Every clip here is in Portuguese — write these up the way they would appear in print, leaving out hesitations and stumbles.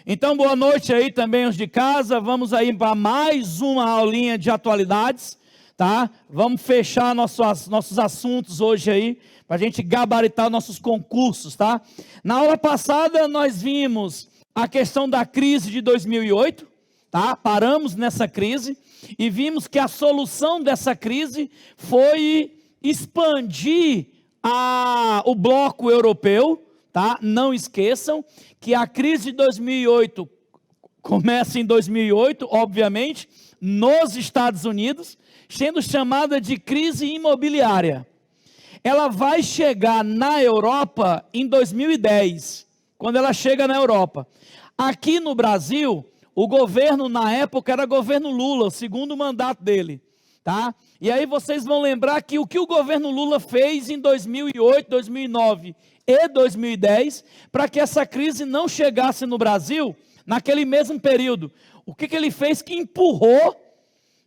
Então, boa noite aí também os de casa. Vamos aí para mais uma aulinha de atualidades, tá? Vamos fechar nossos assuntos hoje aí, para a gente gabaritar nossos concursos, tá? Na aula passada nós vimos a questão da crise de 2008, tá? Paramos nessa crise e vimos que a solução dessa crise foi expandir o bloco europeu, tá? Não esqueçam que a crise de 2008 começa em 2008, obviamente, nos Estados Unidos, sendo chamada de crise imobiliária. Ela vai chegar na Europa em 2010, quando ela chega na Europa. Aqui no Brasil, o governo na época era governo Lula, o segundo mandato dele, tá? E aí vocês vão lembrar que o governo Lula fez em 2008, 2009 e 2010, para que essa crise não chegasse no Brasil, naquele mesmo período. O que ele fez que empurrou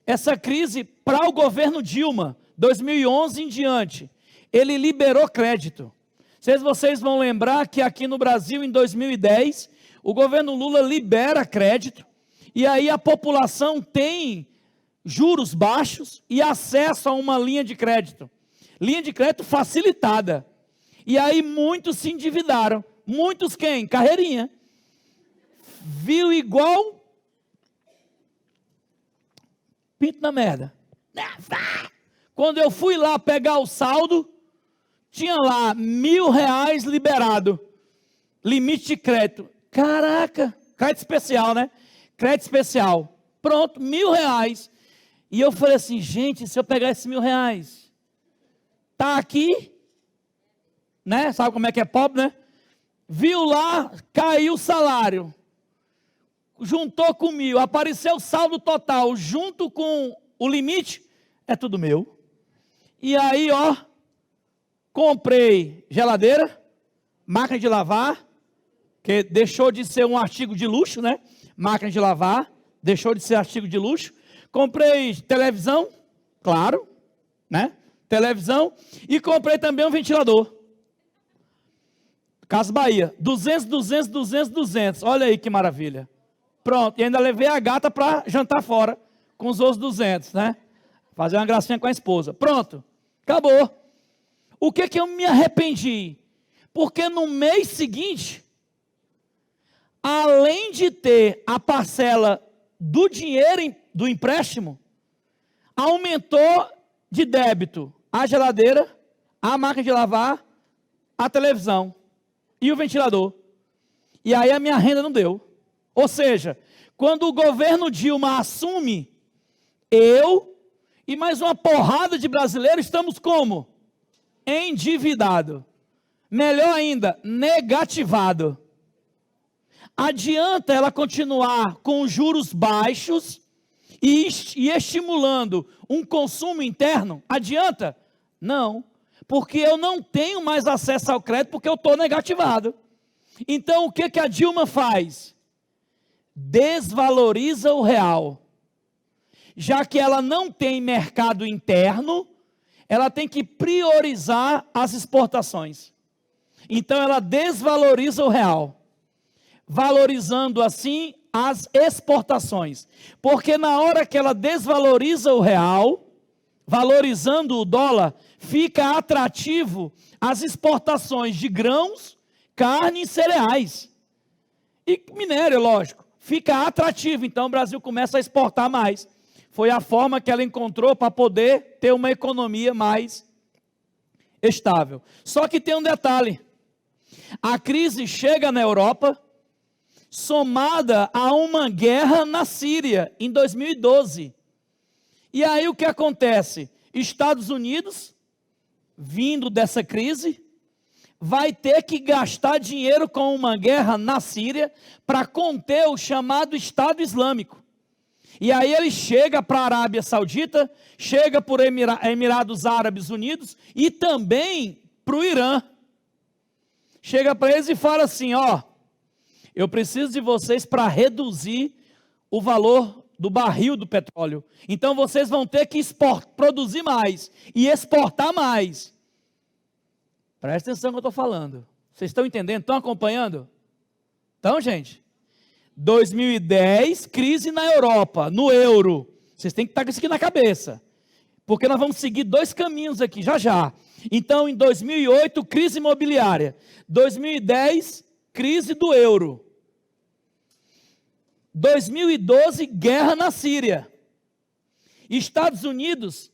essa crise para o governo Dilma, 2011 em diante? Ele liberou crédito. Vocês vão lembrar que aqui no Brasil, em 2010, o governo Lula libera crédito, e aí a população tem juros baixos e acesso a uma linha de crédito facilitada. E aí muitos se endividaram. Muitos quem? Carreirinha. Viu igual pinto na merda. Quando eu fui lá pegar o saldo, tinha lá R$1.000 liberado. Limite de crédito. Caraca, crédito especial, né? Crédito especial. Pronto, R$1.000. E eu falei assim, gente, se eu pegar esses R$1.000, tá aqui, né? Sabe como é que é pobre, né? Viu lá, caiu o salário, juntou com 1.000, apareceu o saldo total, junto com o limite, é tudo meu. E aí, ó, comprei geladeira, máquina de lavar, que deixou de ser um artigo de luxo, né? Máquina de lavar, deixou de ser artigo de luxo. Comprei televisão, claro, né? Televisão, e comprei também um ventilador. Casa Bahia, 200, olha aí que maravilha. Pronto, e ainda levei a gata para jantar fora, com os outros 200, né? Fazer uma gracinha com a esposa. Pronto, acabou. O que eu me arrependi? Porque no mês seguinte, além de ter a parcela do dinheiro do empréstimo, aumentou de débito a geladeira, a máquina de lavar, a televisão e o ventilador. E aí a minha renda não deu. Ou seja, quando o governo Dilma assume, eu e mais uma porrada de brasileiros estamos como? Endividado. Melhor ainda, negativado. Adianta ela continuar com juros baixos e estimulando um consumo interno? Adianta? Não, porque eu não tenho mais acesso ao crédito porque eu estou negativado. Então o que a Dilma faz? Desvaloriza o real. Já que ela não tem mercado interno, ela tem que priorizar as exportações. Então ela desvaloriza o real, valorizando assim as exportações. Porque na hora que ela desvaloriza o real, valorizando o dólar, fica atrativo as exportações de grãos, carne e cereais. E minério, lógico, fica atrativo. Então o Brasil começa a exportar mais. Foi a forma que ela encontrou para poder ter uma economia mais estável. Só que tem um detalhe. A crise chega na Europa, somada a uma guerra na Síria, em 2012. E aí o que acontece? Estados Unidos, vindo dessa crise, vai ter que gastar dinheiro com uma guerra na Síria para conter o chamado Estado Islâmico. E aí ele chega para a Arábia Saudita, chega por Emirados Árabes Unidos e também para o Irã. Chega para eles e fala assim, ó, eu preciso de vocês para reduzir o valor do barril do petróleo. Então vocês vão ter que produzir mais e exportar mais. Presta atenção no que eu estou falando. Vocês estão entendendo? Estão acompanhando? Então, gente, 2010, crise na Europa, no euro. Vocês têm que estar com isso aqui na cabeça, porque nós vamos seguir dois caminhos aqui, já já. Então, em 2008, crise imobiliária. 2010, crise do euro. 2012, guerra na Síria. Estados Unidos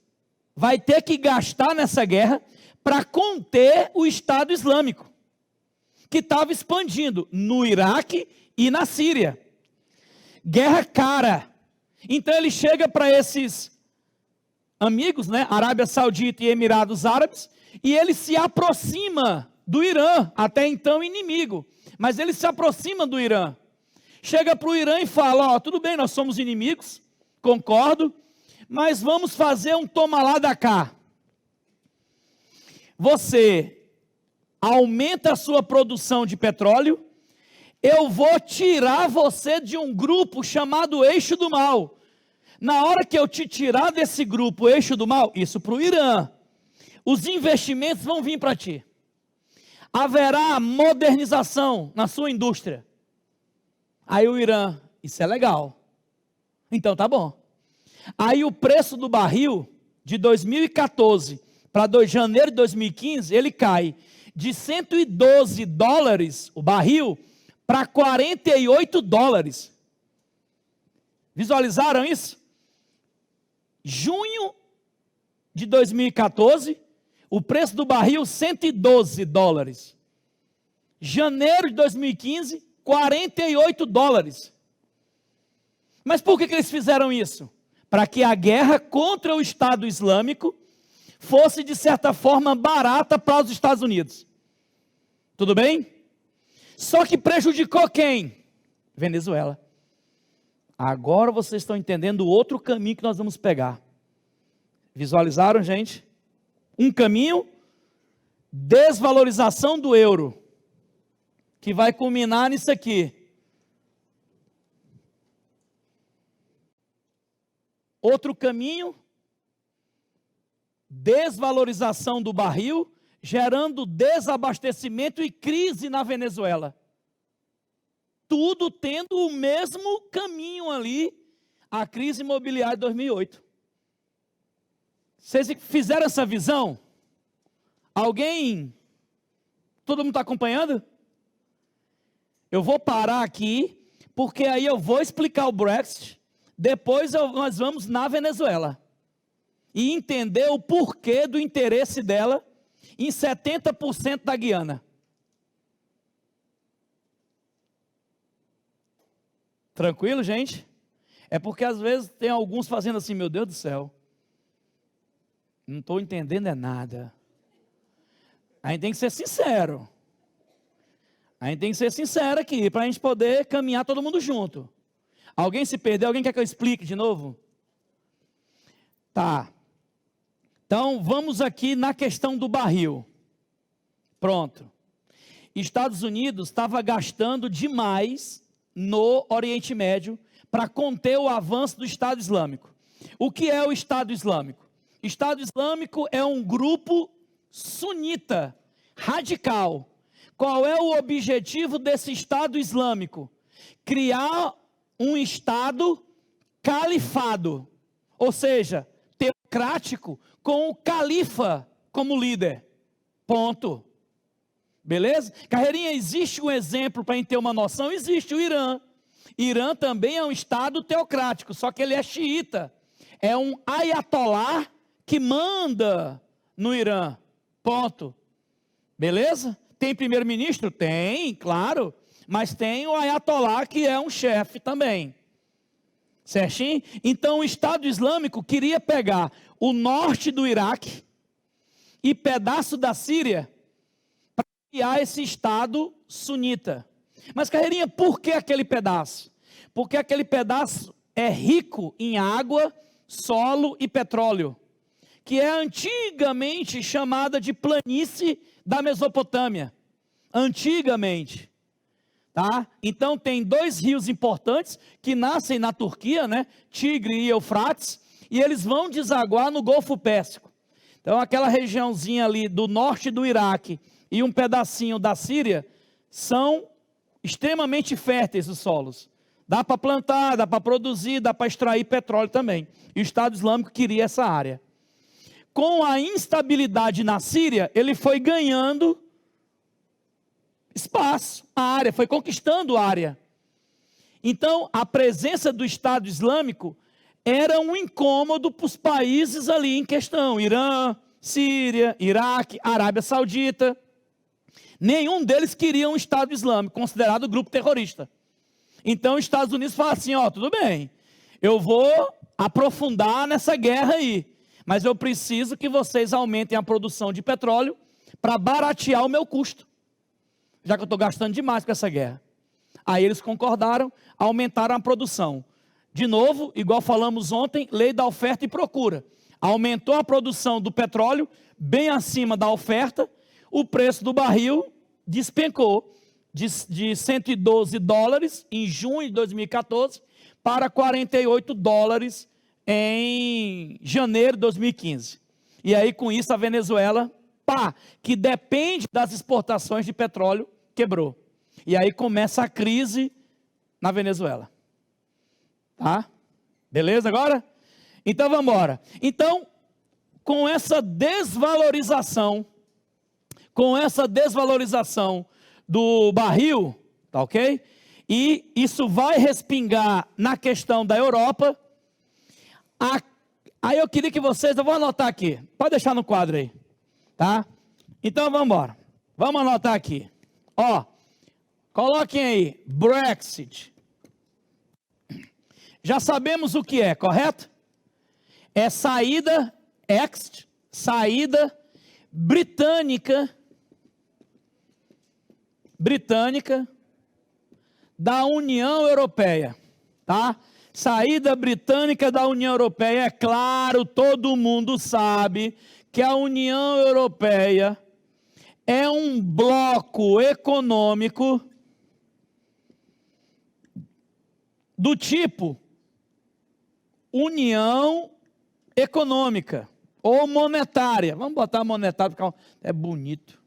vai ter que gastar nessa guerra para conter o Estado Islâmico, que estava expandindo no Iraque e na Síria. Guerra cara. Então ele chega para esses amigos, né, Arábia Saudita e Emirados Árabes, e ele se aproxima do Irã, até então inimigo, mas ele se aproxima do Irã. Chega para o Irã e fala, tudo bem, nós somos inimigos, concordo, mas vamos fazer um toma lá da cá. Você aumenta a sua produção de petróleo, eu vou tirar você de um grupo chamado Eixo do Mal. Na hora que eu te tirar desse grupo, Eixo do Mal, isso para o Irã, os investimentos vão vir para ti. Haverá modernização na sua indústria. Aí o Irã, isso é legal. Então tá bom. Aí o preço do barril de 2014 para janeiro de 2015, ele cai de 112 dólares o barril para 48 dólares. Visualizaram isso? Junho de 2014, o preço do barril 112 dólares. Janeiro de 2015, 48 dólares. Mas por que eles fizeram isso? Para que a guerra contra o Estado Islâmico fosse, de certa forma, barata para os Estados Unidos. Tudo bem? Só que prejudicou quem? Venezuela. Agora vocês estão entendendo o outro caminho que nós vamos pegar. Visualizaram, gente? Um caminho, desvalorização do euro, que vai culminar nisso aqui. Outro caminho, desvalorização do barril, gerando desabastecimento e crise na Venezuela. Tudo tendo o mesmo caminho ali, a crise imobiliária de 2008. Vocês fizeram essa visão? Alguém? Todo mundo está acompanhando? Eu vou parar aqui, porque aí eu vou explicar o Brexit, depois nós vamos na Venezuela, e entender o porquê do interesse dela em 70% da Guiana. Tranquilo, gente? É porque às vezes tem alguns fazendo assim, meu Deus do céu, não estou entendendo nada. A gente tem que ser sincero. A gente tem que ser sincero aqui, para a gente poder caminhar todo mundo junto. Alguém se perdeu? Alguém quer que eu explique de novo? Tá. Então, vamos aqui na questão do barril. Pronto. Estados Unidos estava gastando demais no Oriente Médio para conter o avanço do Estado Islâmico. O que é o Estado Islâmico? Estado Islâmico é um grupo sunita, radical. Qual é o objetivo desse Estado Islâmico? Criar um Estado califado, ou seja, teocrático, com o califa como líder. Ponto. Beleza? Carreirinha, existe um exemplo para a gente ter uma noção? Existe o Irã. Irã também é um Estado teocrático, só que ele é xiita. É um ayatollah que manda no Irã. Ponto. Beleza? Tem primeiro-ministro? Tem, claro. Mas tem o ayatollah que é um chefe também. Certinho? Então o Estado Islâmico queria pegar o norte do Iraque e pedaço da Síria para criar esse Estado sunita. Mas, Carreirinha, por que aquele pedaço? Porque aquele pedaço é rico em água, solo e petróleo, que é antigamente chamada de planície da Mesopotâmia. Antigamente. Tá? Então tem dois rios importantes que nascem na Turquia, né? Tigre e Eufrates, e eles vão desaguar no Golfo Pérsico. Então aquela regiãozinha ali do norte do Iraque e um pedacinho da Síria são extremamente férteis os solos. Dá para plantar, dá para produzir, dá para extrair petróleo também. E o Estado Islâmico queria essa área. Com a instabilidade na Síria, ele foi ganhando espaço, a área, foi conquistando a área. Então, a presença do Estado Islâmico era um incômodo para os países ali em questão: Irã, Síria, Iraque, Arábia Saudita. Nenhum deles queria um Estado Islâmico, considerado grupo terrorista. Então, os Estados Unidos falam assim: ó, tudo bem, eu vou aprofundar nessa guerra aí, mas eu preciso que vocês aumentem a produção de petróleo para baratear o meu custo, já que eu estou gastando demais com essa guerra. Aí eles concordaram, aumentaram a produção. De novo, igual falamos ontem, lei da oferta e procura. Aumentou a produção do petróleo, bem acima da oferta, o preço do barril despencou de $112 em junho de 2014 para $48 em janeiro de 2015. E aí com isso a Venezuela, que depende das exportações de petróleo, quebrou. E aí começa a crise na Venezuela. Tá? Beleza agora? Então vamos embora. Então, com essa desvalorização do barril, tá ok? E isso vai respingar na questão da Europa. Aí eu queria que vocês, eu vou anotar aqui, pode deixar no quadro aí, tá? Então vamos embora. Vamos anotar aqui. Ó, coloquem aí, Brexit. Já sabemos o que é, correto? É saída, saída britânica da União Europeia, tá? Saída britânica da União Europeia. É claro, todo mundo sabe que a União Europeia é um bloco econômico do tipo União Econômica ou monetária. Vamos botar monetária porque é bonito.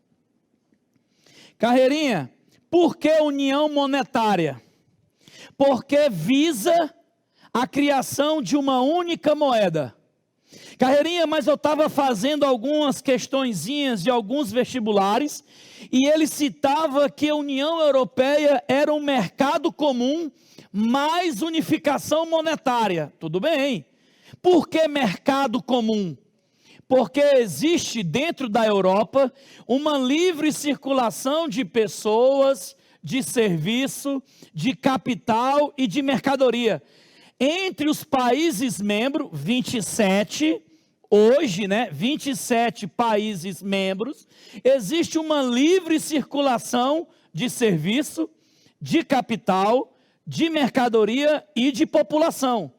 Carreirinha, por que União Monetária? Porque visa a criação de uma única moeda. Carreirinha, mas eu estava fazendo algumas questõezinhas de alguns vestibulares e ele citava que a União Europeia era um mercado comum mais unificação monetária. Tudo bem. Por que mercado comum? Porque existe dentro da Europa uma livre circulação de pessoas, de serviço, de capital e de mercadoria. Entre os países membros, 27, hoje, 27 países membros, existe uma livre circulação de serviço, de capital, de mercadoria e de população.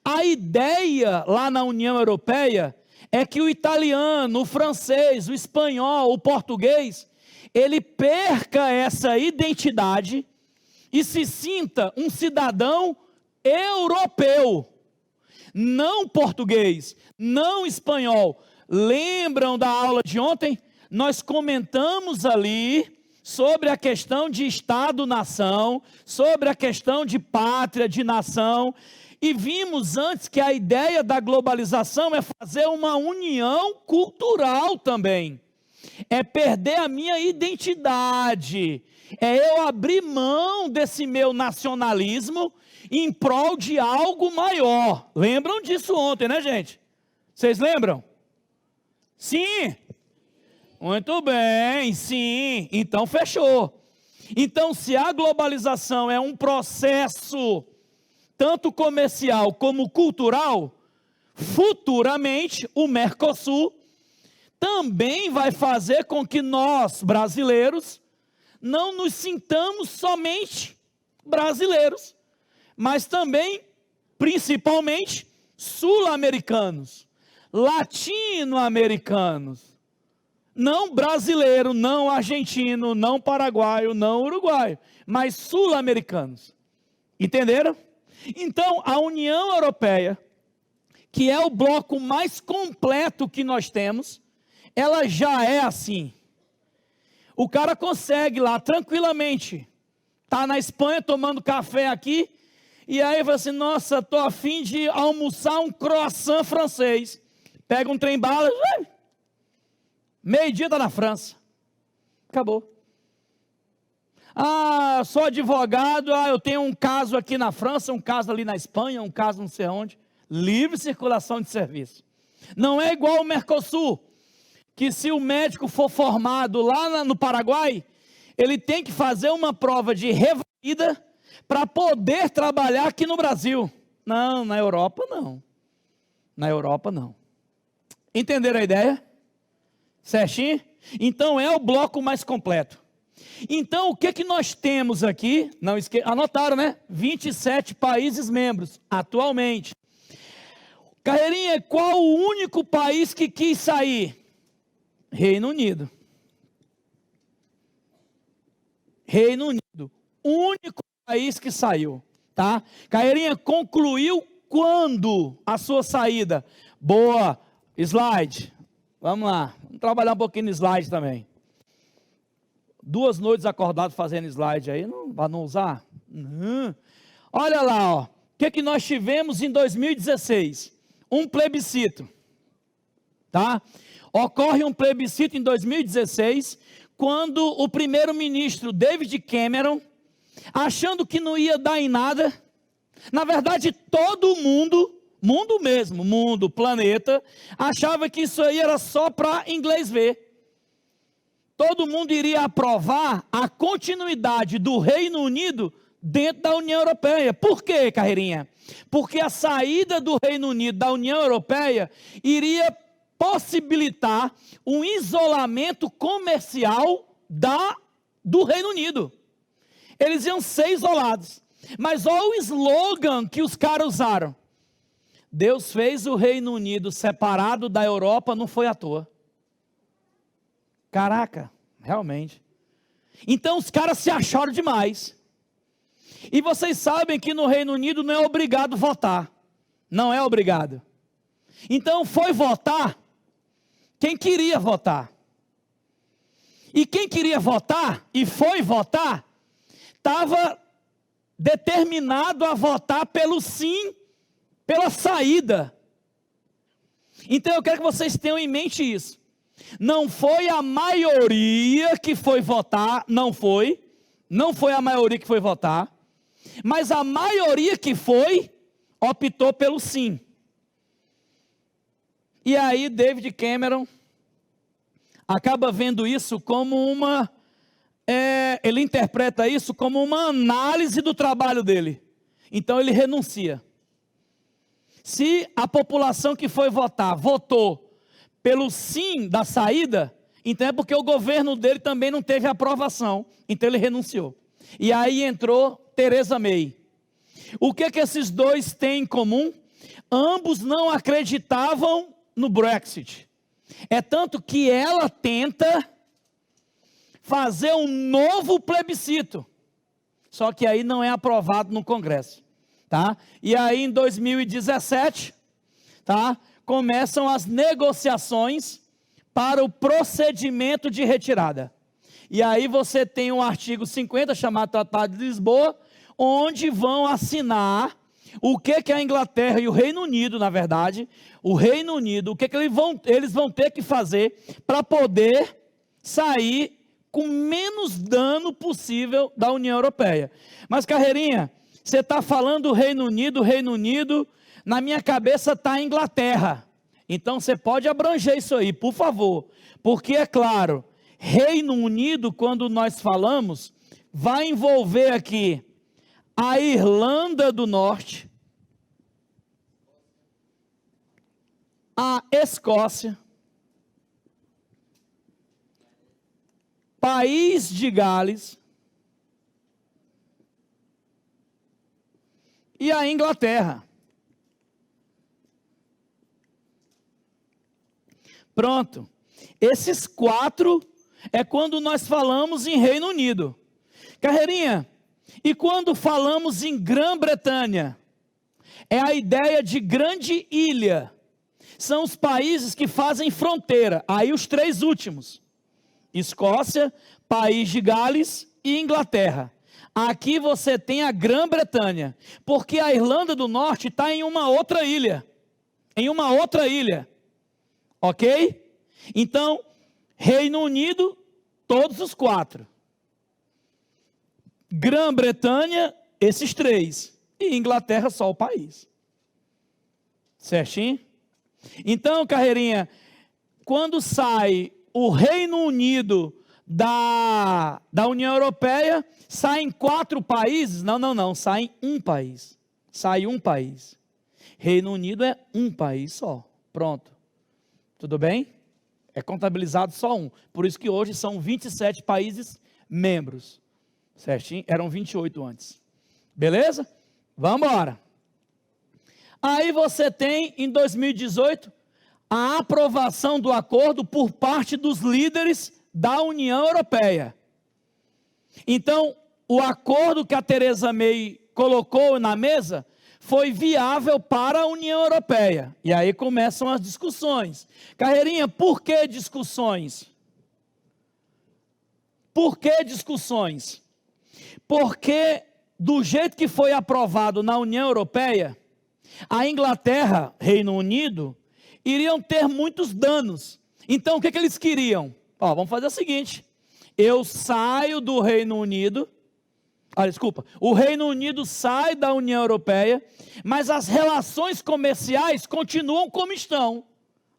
A ideia lá na União Europeia é que o italiano, o francês, o espanhol, o português, ele perca essa identidade e se sinta um cidadão europeu, não português, não espanhol. Lembram da aula de ontem? Nós comentamos ali sobre a questão de Estado-nação, sobre a questão de pátria, de nação, e vimos antes que a ideia da globalização é fazer uma união cultural também, é perder a minha identidade, é eu abrir mão desse meu nacionalismo em prol de algo maior. Lembram disso ontem, né, gente? Vocês lembram? Sim. Muito bem, sim. Então fechou. Então, se a globalização é um processo tanto comercial como cultural, futuramente o Mercosul também vai fazer com que nós, brasileiros, não nos sintamos somente brasileiros, mas também, principalmente, sul-americanos, latino-americanos. Não brasileiro, não argentino, não paraguaio, não uruguaio, mas sul-americanos. Entenderam? Então, a União Europeia, que é o bloco mais completo que nós temos, ela já é assim. O cara consegue lá tranquilamente, tá na Espanha tomando café aqui, E aí fala assim, nossa, estou a fim de almoçar um croissant francês. Pega um trem-bala, meio-dia está na França. Acabou. Ah, sou advogado, eu tenho um caso aqui na França, um caso ali na Espanha, um caso não sei onde. Livre circulação de serviço. Não é igual o Mercosul, que se o médico for formado lá no Paraguai, ele tem que fazer uma prova de revalida para poder trabalhar aqui no Brasil. Não, na Europa não. Na Europa não. Entenderam a ideia? Certinho? Então é o bloco mais completo. Então o que nós temos aqui? Não anotaram, né? 27 países membros atualmente. Carreirinha, qual o único país que quis sair? Reino Unido. Reino Unido. Único país que saiu, tá? Carreirinha, concluiu quando a sua saída? Boa, slide. Vamos lá, vamos trabalhar um pouquinho no slide também. 2 noites acordado fazendo slide aí, para não usar? Olha lá, ó. O que nós tivemos em 2016? Um plebiscito, tá? Ocorre um plebiscito em 2016, quando o primeiro-ministro David Cameron, achando que não ia dar em nada, na verdade todo mundo mesmo, planeta, achava que isso aí era só para inglês ver. Todo mundo iria aprovar a continuidade do Reino Unido dentro da União Europeia. Por quê, Carreirinha? Porque a saída do Reino Unido da União Europeia iria possibilitar um isolamento comercial do Reino Unido. Eles iam ser isolados. Mas olha o slogan que os caras usaram. Deus fez o Reino Unido separado da Europa, não foi à toa. Caraca, realmente. Então os caras se acharam demais. E vocês sabem que no Reino Unido não é obrigado votar. Não é obrigado. Então foi votar quem queria votar. E quem queria votar e foi votar, estava determinado a votar pelo sim, pela saída. Então eu quero que vocês tenham em mente isso. Não foi a maioria que foi votar, não foi a maioria que foi votar, mas a maioria que foi, optou pelo sim. E aí David Cameron acaba vendo isso como ele interpreta isso como uma análise do trabalho dele. Então ele renuncia. Se a população que foi votar, votou pelo sim da saída, então é porque o governo dele também não teve aprovação, então ele renunciou. E aí entrou Theresa May. O que esses dois têm em comum? Ambos não acreditavam no Brexit. É tanto que ela tenta fazer um novo plebiscito, só que aí não é aprovado no Congresso, tá? E aí em 2017, tá? Começam as negociações para o procedimento de retirada. E aí você tem um artigo 50 chamado Tratado de Lisboa, onde vão assinar o que a Inglaterra e o Reino Unido, na verdade, o Reino Unido, o que eles vão ter que fazer para poder sair com menos dano possível da União Europeia. Mas Carreirinha, você está falando Reino Unido, na minha cabeça está a Inglaterra. Então você pode abranger isso aí, por favor. Porque é claro, Reino Unido, quando nós falamos, vai envolver aqui a Irlanda do Norte, a Escócia, País de Gales e a Inglaterra. Pronto. Esses 4 é quando nós falamos em Reino Unido. Carreirinha, e quando falamos em Grã-Bretanha? É a ideia de grande ilha. São os países que fazem fronteira. Aí os 3 últimos. Escócia, País de Gales e Inglaterra. Aqui você tem a Grã-Bretanha, porque a Irlanda do Norte está em uma outra ilha. Em uma outra ilha. Ok? Então, Reino Unido, todos os 4. Grã-Bretanha, esses 3. E Inglaterra, só o país. Certinho? Então, Carreirinha, quando sai o Reino Unido da União Europeia, saem 4 países? Não, saem um país. Sai um país. Reino Unido é um país só. Pronto. Tudo bem? É contabilizado só um. Por isso que hoje são 27 países membros. Certinho? Eram 28 antes. Beleza? Vamos embora. Aí você tem, em 2018, a aprovação do acordo por parte dos líderes da União Europeia. Então, o acordo que a Theresa May colocou na mesa foi viável para a União Europeia. E aí começam as discussões. Carreirinha, por que discussões? Por que discussões? Porque, do jeito que foi aprovado na União Europeia, a Inglaterra, Reino Unido, iriam ter muitos danos. Então, o que eles queriam? Vamos fazer o seguinte, eu saio do Reino Unido, o Reino Unido sai da União Europeia, mas as relações comerciais continuam como estão.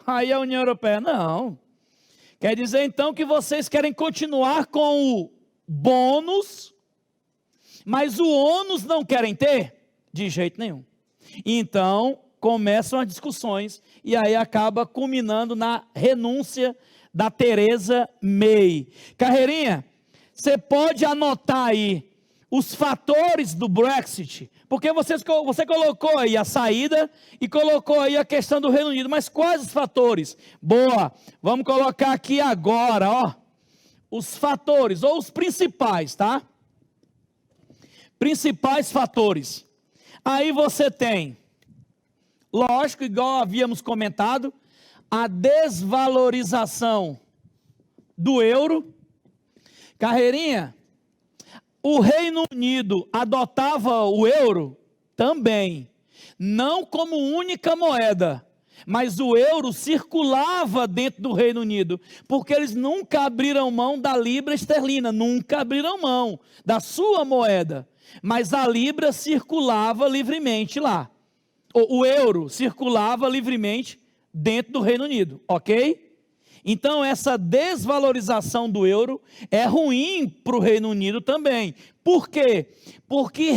Aí a União Europeia, não. Quer dizer então que vocês querem continuar com o bônus, mas o ônus não querem ter? De jeito nenhum. Então, começam as discussões, e aí acaba culminando na renúncia da Theresa May. Carreirinha, você pode anotar aí os fatores do Brexit, porque você colocou aí a saída e colocou aí a questão do Reino Unido, mas quais os fatores? Boa, vamos colocar aqui agora, os fatores, ou os principais, tá? Principais fatores. Aí você tem, lógico, igual havíamos comentado, a desvalorização do euro. Carreirinha, o Reino Unido adotava o euro também, não como única moeda, mas o euro circulava dentro do Reino Unido, porque eles nunca abriram mão da libra esterlina, nunca abriram mão da sua moeda, mas a libra circulava livremente lá. O euro circulava livremente dentro do Reino Unido, ok? Então essa desvalorização do euro é ruim para o Reino Unido também. Por quê? Porque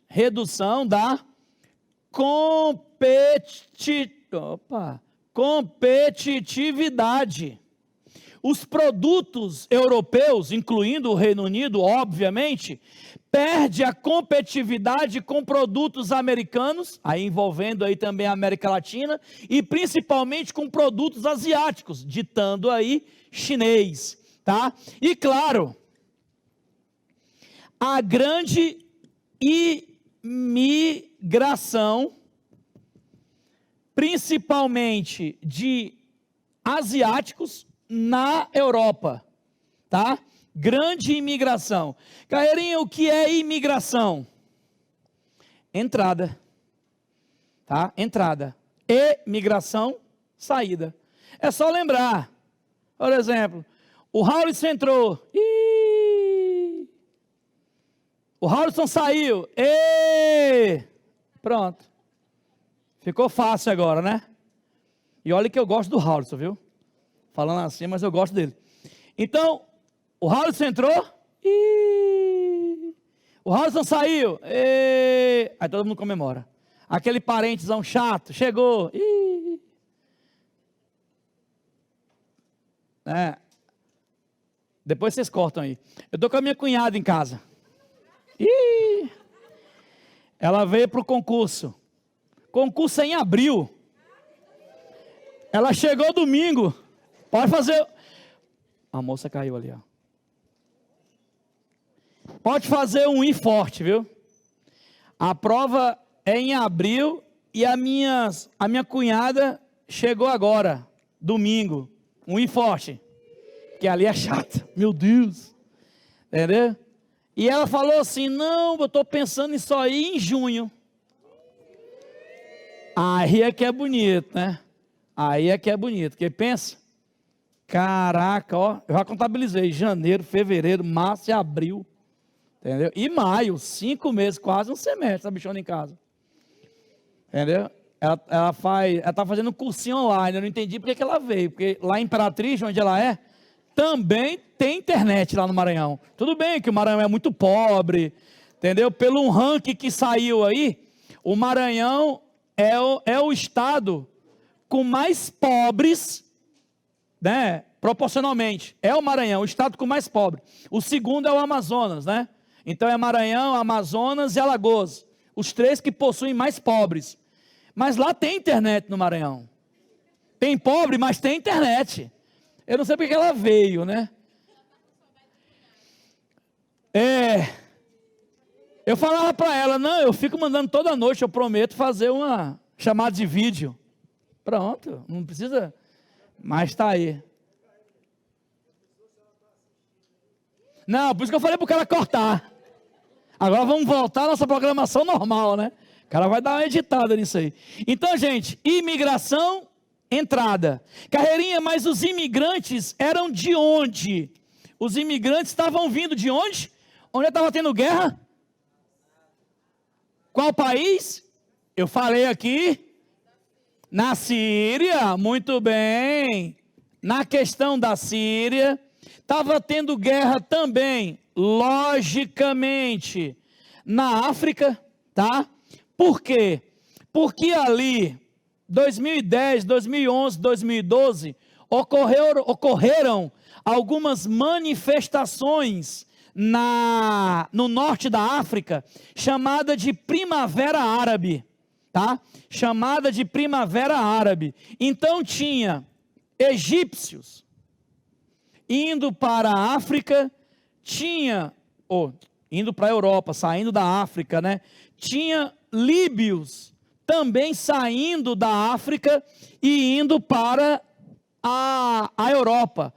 redução da competitividade. Os produtos europeus, incluindo o Reino Unido, obviamente, perde a competitividade com produtos americanos, aí envolvendo aí também a América Latina, e principalmente com produtos asiáticos, ditando aí chinês, tá? E claro, a grande imigração, principalmente de asiáticos na Europa, tá? Grande imigração. Carreirinha, o que é imigração? Entrada, tá? Entrada. E migração, saída. É só lembrar, por exemplo, o Haulisson entrou, o Haulisson saiu, pronto. Ficou fácil agora, né? E olha que eu gosto do Haulisson, viu? Falando assim, mas eu gosto dele. Então, o Haulisson entrou, o Haulisson saiu, aí todo mundo comemora. Aquele parentezão chato, chegou, depois vocês cortam aí. Eu estou com a minha cunhada em casa. Ela veio para o concurso. Concurso é em abril. Ela chegou domingo. Pode fazer. A moça caiu ali, ó. Pode fazer um I forte, viu? A prova é em abril e a minha cunhada chegou agora, domingo. Um I forte. que ali é chata, meu Deus, entendeu? E ela falou assim, não, eu estou pensando em só ir em junho. Aí é que é bonito, né? Aí é que é bonito, porque pensa, caraca, ó, eu já contabilizei, janeiro, fevereiro, março e abril, entendeu? E maio, 5 meses, quase um semestre, essa bichona em casa, entendeu? Ela tá fazendo um cursinho online, eu não entendi porque que ela veio, porque lá em Imperatriz, onde ela é, também tem internet lá no Maranhão. Tudo bem que o Maranhão é muito pobre, entendeu? Pelo um ranking que saiu aí, o Maranhão é o estado com mais pobres, né? Proporcionalmente, é o Maranhão, o estado com mais pobre. O segundo é o Amazonas, né? Então é Maranhão, Amazonas e Alagoas, os 3 que possuem mais pobres. Mas lá tem internet no Maranhão. Tem pobre, mas tem internet. Eu não sei porque ela veio, né? Eu falava para ela, não, eu fico mandando toda noite, eu prometo fazer uma chamada de vídeo. Pronto, não precisa, mas está aí. Não, por isso que eu falei para o cara cortar. Agora vamos voltar à nossa programação normal, né? O cara vai dar uma editada nisso aí. Então, gente, imigração, entrada. Carreirinha, mas os imigrantes eram de onde? Os imigrantes estavam vindo de onde? Onde estava tendo guerra? Qual país? Eu falei aqui. Na Síria, muito bem. Na questão da Síria, estava tendo guerra também, logicamente, na África, tá? Por quê? Porque ali, 2010, 2011, 2012, ocorreram algumas manifestações no norte da África, chamada de Primavera Árabe, tá? Chamada de Primavera Árabe. Então tinha egípcios indo para a África, indo para a Europa, saindo da África, né? Tinha líbios também saindo da África e indo para a Europa.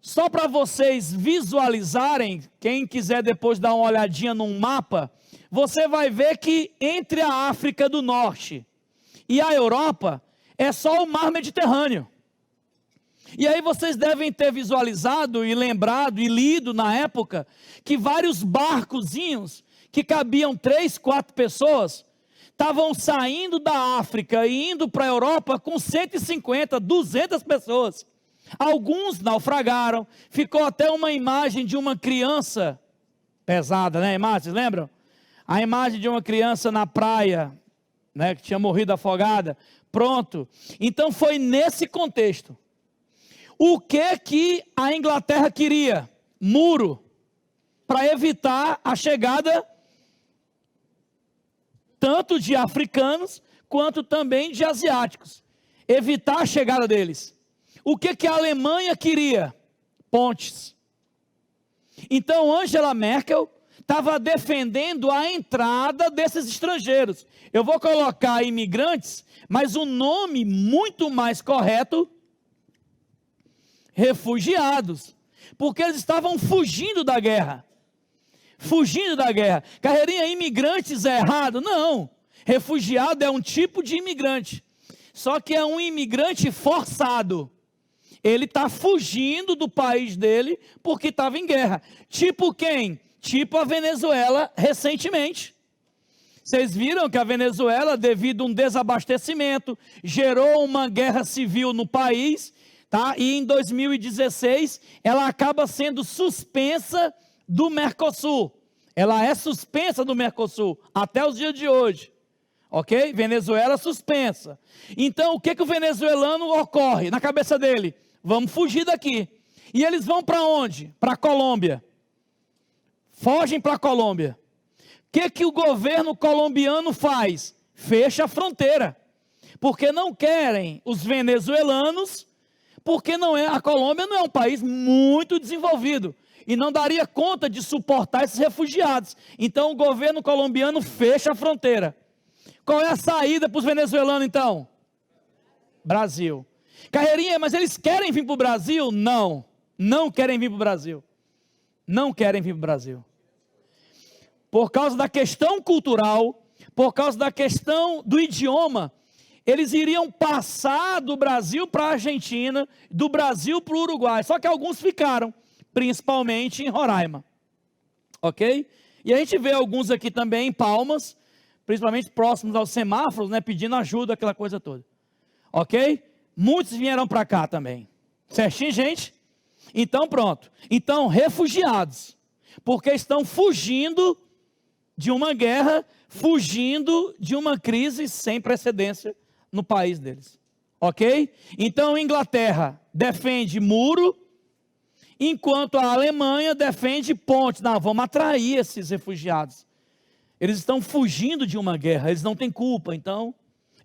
Só para vocês visualizarem, quem quiser depois dar uma olhadinha num mapa, você vai ver que entre a África do Norte e a Europa é só o mar Mediterrâneo. E aí vocês devem ter visualizado e lembrado e lido na época que vários barcozinhos que cabiam 3, 4 pessoas estavam saindo da África e indo para a Europa com 150, 200 pessoas. Alguns naufragaram, ficou até uma imagem de uma criança, pesada, né, a imagem, vocês lembram? A imagem de uma criança na praia, né, que tinha morrido afogada, pronto. Então foi nesse contexto. O que a Inglaterra queria? Muro, para evitar a chegada tanto de africanos, quanto também de asiáticos, evitar a chegada deles. O que a Alemanha queria? Pontes. Então Angela Merkel estava defendendo a entrada desses estrangeiros. Eu vou colocar imigrantes, mas o nome muito mais correto, refugiados, porque eles estavam fugindo da guerra. Fugindo da guerra. Carreirinha, imigrantes é errado? Não. Refugiado é um tipo de imigrante, só que é um imigrante forçado. Ele está fugindo do país dele porque estava em guerra. Tipo quem? Tipo a Venezuela recentemente. Vocês viram que a Venezuela, devido a um desabastecimento, gerou uma guerra civil no país, tá? E em 2016 ela acaba sendo suspensa do Mercosul. Ela é suspensa do Mercosul até os dias de hoje. Ok? Venezuela suspensa. Então o que o venezuelano ocorre na cabeça dele? Vamos fugir daqui. E eles vão para onde? Para a Colômbia. Fogem para a Colômbia. O que o governo colombiano faz? Fecha a fronteira. Porque não querem os venezuelanos, porque a Colômbia não é um país muito desenvolvido. E não daria conta de suportar esses refugiados. Então o governo colombiano fecha a fronteira. Qual é a saída para os venezuelanos então? Brasil. Carreirinha, mas eles querem vir para o Brasil? Não. Não querem vir para o Brasil. Não querem vir para o Brasil. Por causa da questão cultural, por causa da questão do idioma, eles iriam passar do Brasil para a Argentina, do Brasil para o Uruguai. Só que alguns ficaram, principalmente em Roraima. Ok? E a gente vê alguns aqui também em Palmas, principalmente próximos aos semáforos, né, pedindo ajuda, aquela coisa toda. Ok? Muitos vieram para cá também. Certinho, gente? Então, pronto. Então, refugiados. Porque estão fugindo de uma guerra, fugindo de uma crise sem precedência no país deles. Ok? Então, Inglaterra defende muro, enquanto a Alemanha defende ponte. Não, vamos atrair esses refugiados. Eles estão fugindo de uma guerra, eles não têm culpa, então.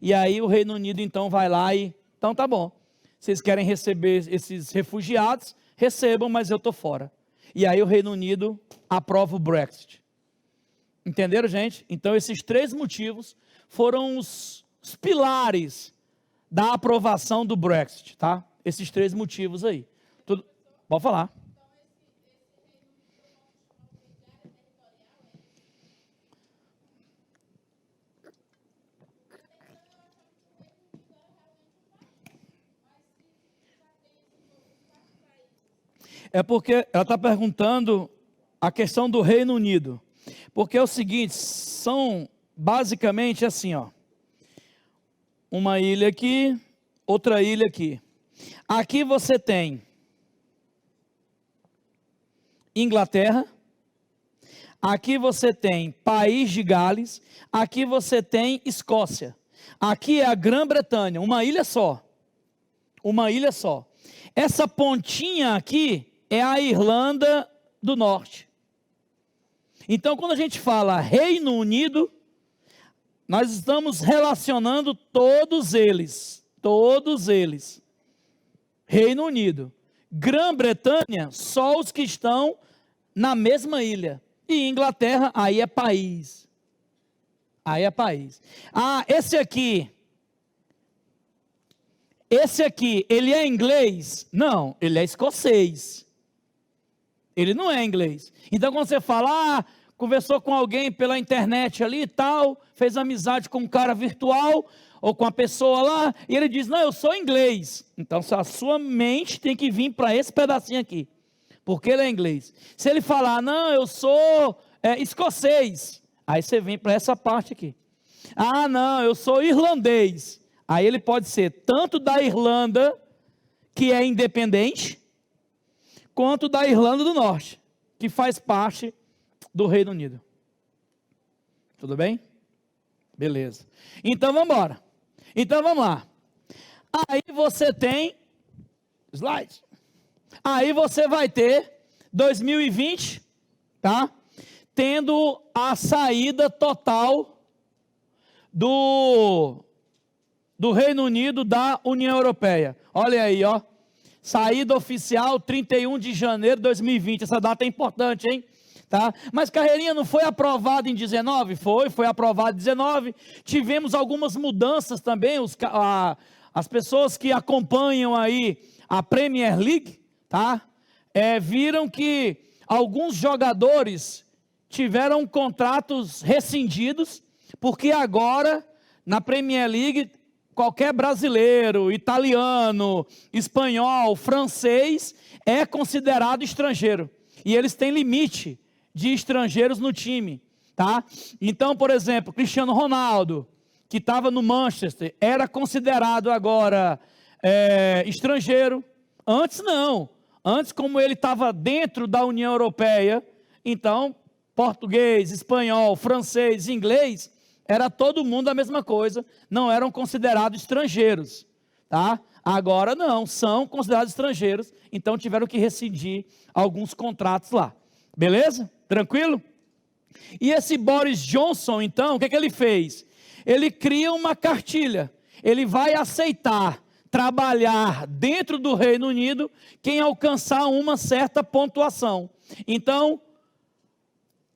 E aí o Reino Unido, então, vai lá e... Então, tá bom. Vocês querem receber esses refugiados? Recebam, mas eu estou fora. E aí o Reino Unido aprova o Brexit. Entenderam, gente? Então, esses 3 motivos foram os pilares da aprovação do Brexit, tá? Esses 3 motivos aí. Tudo... Pode falar. É porque ela está perguntando a questão do Reino Unido. Porque é o seguinte, são basicamente assim, ó. Uma ilha aqui, outra ilha aqui. Aqui você tem Inglaterra, aqui você tem País de Gales, aqui você tem Escócia. Aqui é a Grã-Bretanha, uma ilha só. Uma ilha só. Essa pontinha aqui é a Irlanda do Norte. Então, quando a gente fala Reino Unido, nós estamos relacionando todos eles. Reino Unido. Grã-Bretanha, só os que estão na mesma ilha. E Inglaterra, aí é país. Aí é país. Ah, esse aqui, ele é inglês? Não, ele é escocês. Ele não é inglês. Então, quando você fala, conversou com alguém pela internet ali e tal, fez amizade com um cara virtual, ou com a pessoa lá, e ele diz, não, eu sou inglês. Então, a sua mente tem que vir para esse pedacinho aqui, porque ele é inglês. Se ele falar, não, eu sou escocês, aí você vem para essa parte aqui. Ah, não, eu sou irlandês. Aí ele pode ser tanto da Irlanda, que é independente, quanto da Irlanda do Norte, que faz parte do Reino Unido. Tudo bem? Beleza. Então vamos embora. Então vamos lá. Aí você tem slides. Aí você vai ter 2020, tá? Tendo a saída total do Reino Unido da União Europeia. Olha aí, ó. Saída oficial 31 de janeiro de 2020. Essa data é importante, hein? Tá? Mas Carreirinha não foi aprovada em 19? Foi aprovada em 19. Tivemos algumas mudanças também. As pessoas que acompanham aí a Premier League, tá? Viram que alguns jogadores tiveram contratos rescindidos, porque agora na Premier League qualquer brasileiro, italiano, espanhol, francês é considerado estrangeiro. E eles têm limite de estrangeiros no time, tá? Então, por exemplo, Cristiano Ronaldo, que estava no Manchester, era considerado agora estrangeiro. Antes não. Antes, como ele estava dentro da União Europeia, então, português, espanhol, francês, inglês, era todo mundo a mesma coisa, não eram considerados estrangeiros, tá? Agora não, são considerados estrangeiros, então tiveram que rescindir alguns contratos lá, beleza? Tranquilo? E esse Boris Johnson, então, o que ele fez? Ele cria uma cartilha, ele vai aceitar trabalhar dentro do Reino Unido quem alcançar uma certa pontuação. Então,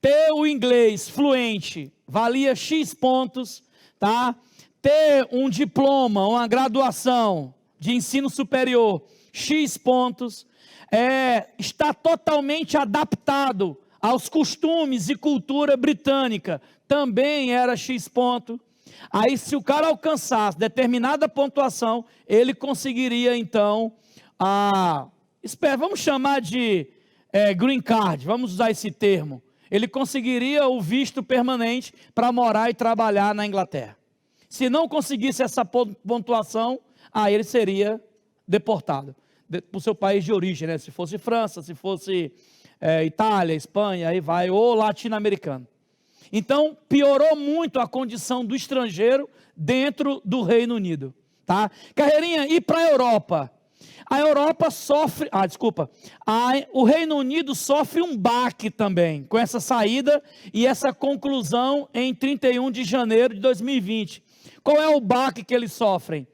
ter o inglês fluente valia X pontos, tá? Ter um diploma, uma graduação de ensino superior, X pontos, está totalmente adaptado aos costumes e cultura britânica, também era X ponto. Aí, se o cara alcançasse determinada pontuação, ele conseguiria, então, vamos chamar de green card, vamos usar esse termo. Ele conseguiria o visto permanente para morar e trabalhar na Inglaterra. Se não conseguisse essa pontuação, aí ele seria deportado para o seu país de origem, né? Se fosse França, se fosse Itália, Espanha, aí vai, ou latino-americano. Então, piorou muito a condição do estrangeiro dentro do Reino Unido, tá? Carreirinha, e para a Europa? A Europa sofre, o Reino Unido sofre um baque também, com essa saída e essa conclusão em 31 de janeiro de 2020. Qual é o baque que eles sofrem?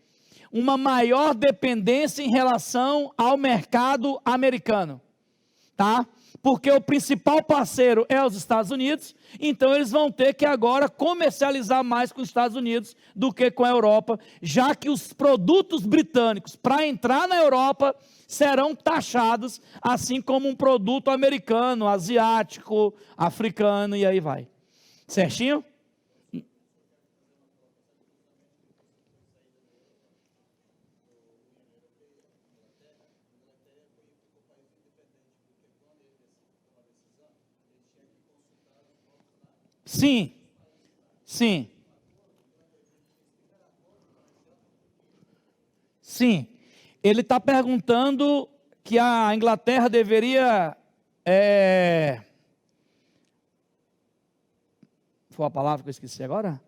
Uma maior dependência em relação ao mercado americano, tá? Porque o principal parceiro é os Estados Unidos, então eles vão ter que agora comercializar mais com os Estados Unidos do que com a Europa, já que os produtos britânicos, para entrar na Europa, serão taxados, assim como um produto americano, asiático, africano, e aí vai. Certinho? Sim, sim, sim. Ele está perguntando que a Inglaterra deveria, foi a palavra que eu esqueci agora?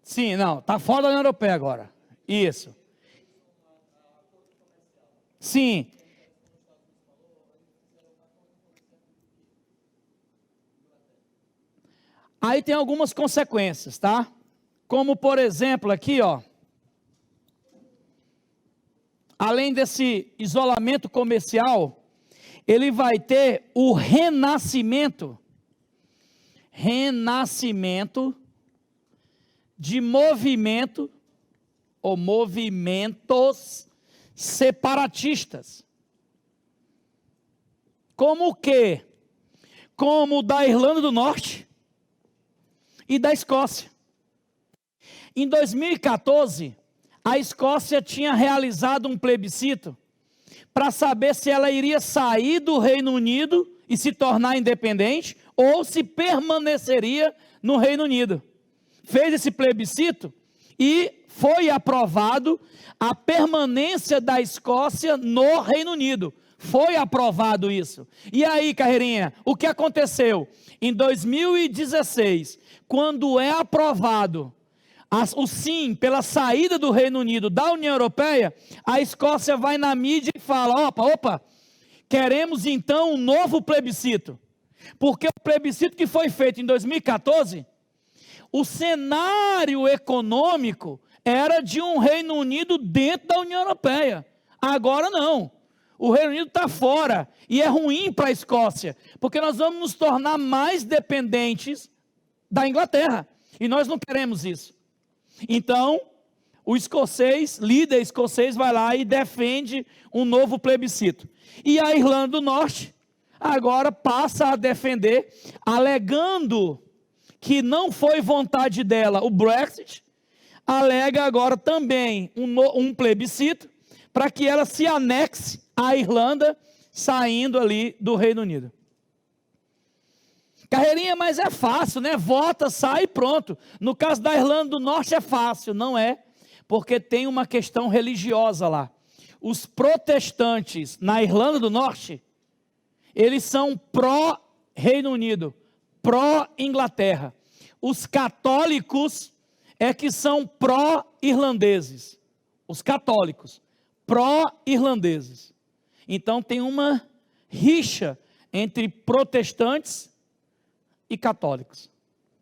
Sim, não, está fora da União Europeia agora. Isso. Sim. Aí tem algumas consequências, tá? Como, por exemplo, aqui, ó. Além desse isolamento comercial, ele vai ter o renascimento de movimento ou movimentos separatistas. Como o quê? Como o da Irlanda do Norte e da Escócia. Em 2014, a Escócia tinha realizado um plebiscito para saber se ela iria sair do Reino Unido e se tornar independente ou se permaneceria no Reino Unido. Fez esse plebiscito e foi aprovado a permanência da Escócia no Reino Unido. Foi aprovado isso. E aí, Carreirinha, o que aconteceu? Em 2016, quando é aprovado o sim pela saída do Reino Unido da União Europeia, a Escócia vai na mídia e fala, opa, queremos então um novo plebiscito. Porque o plebiscito que foi feito em 2014, o cenário econômico era de um Reino Unido dentro da União Europeia. Agora não. O Reino Unido está fora. E é ruim para a Escócia. Porque nós vamos nos tornar mais dependentes da Inglaterra. E nós não queremos isso. Então, o líder escocês vai lá e defende um novo plebiscito. E a Irlanda do Norte agora passa a defender, alegando que não foi vontade dela o Brexit, alega agora também um plebiscito para que ela se anexe à Irlanda, saindo ali do Reino Unido. Carreirinha, mas é fácil, né? Vota, sai e pronto. No caso da Irlanda do Norte é fácil, não é? Porque tem uma questão religiosa lá. Os protestantes na Irlanda do Norte, eles são pró-Reino Unido, pró-Inglaterra. Os católicos é que são pró-irlandeses. Os católicos, pró-irlandeses. Então tem uma rixa entre protestantes e católicos.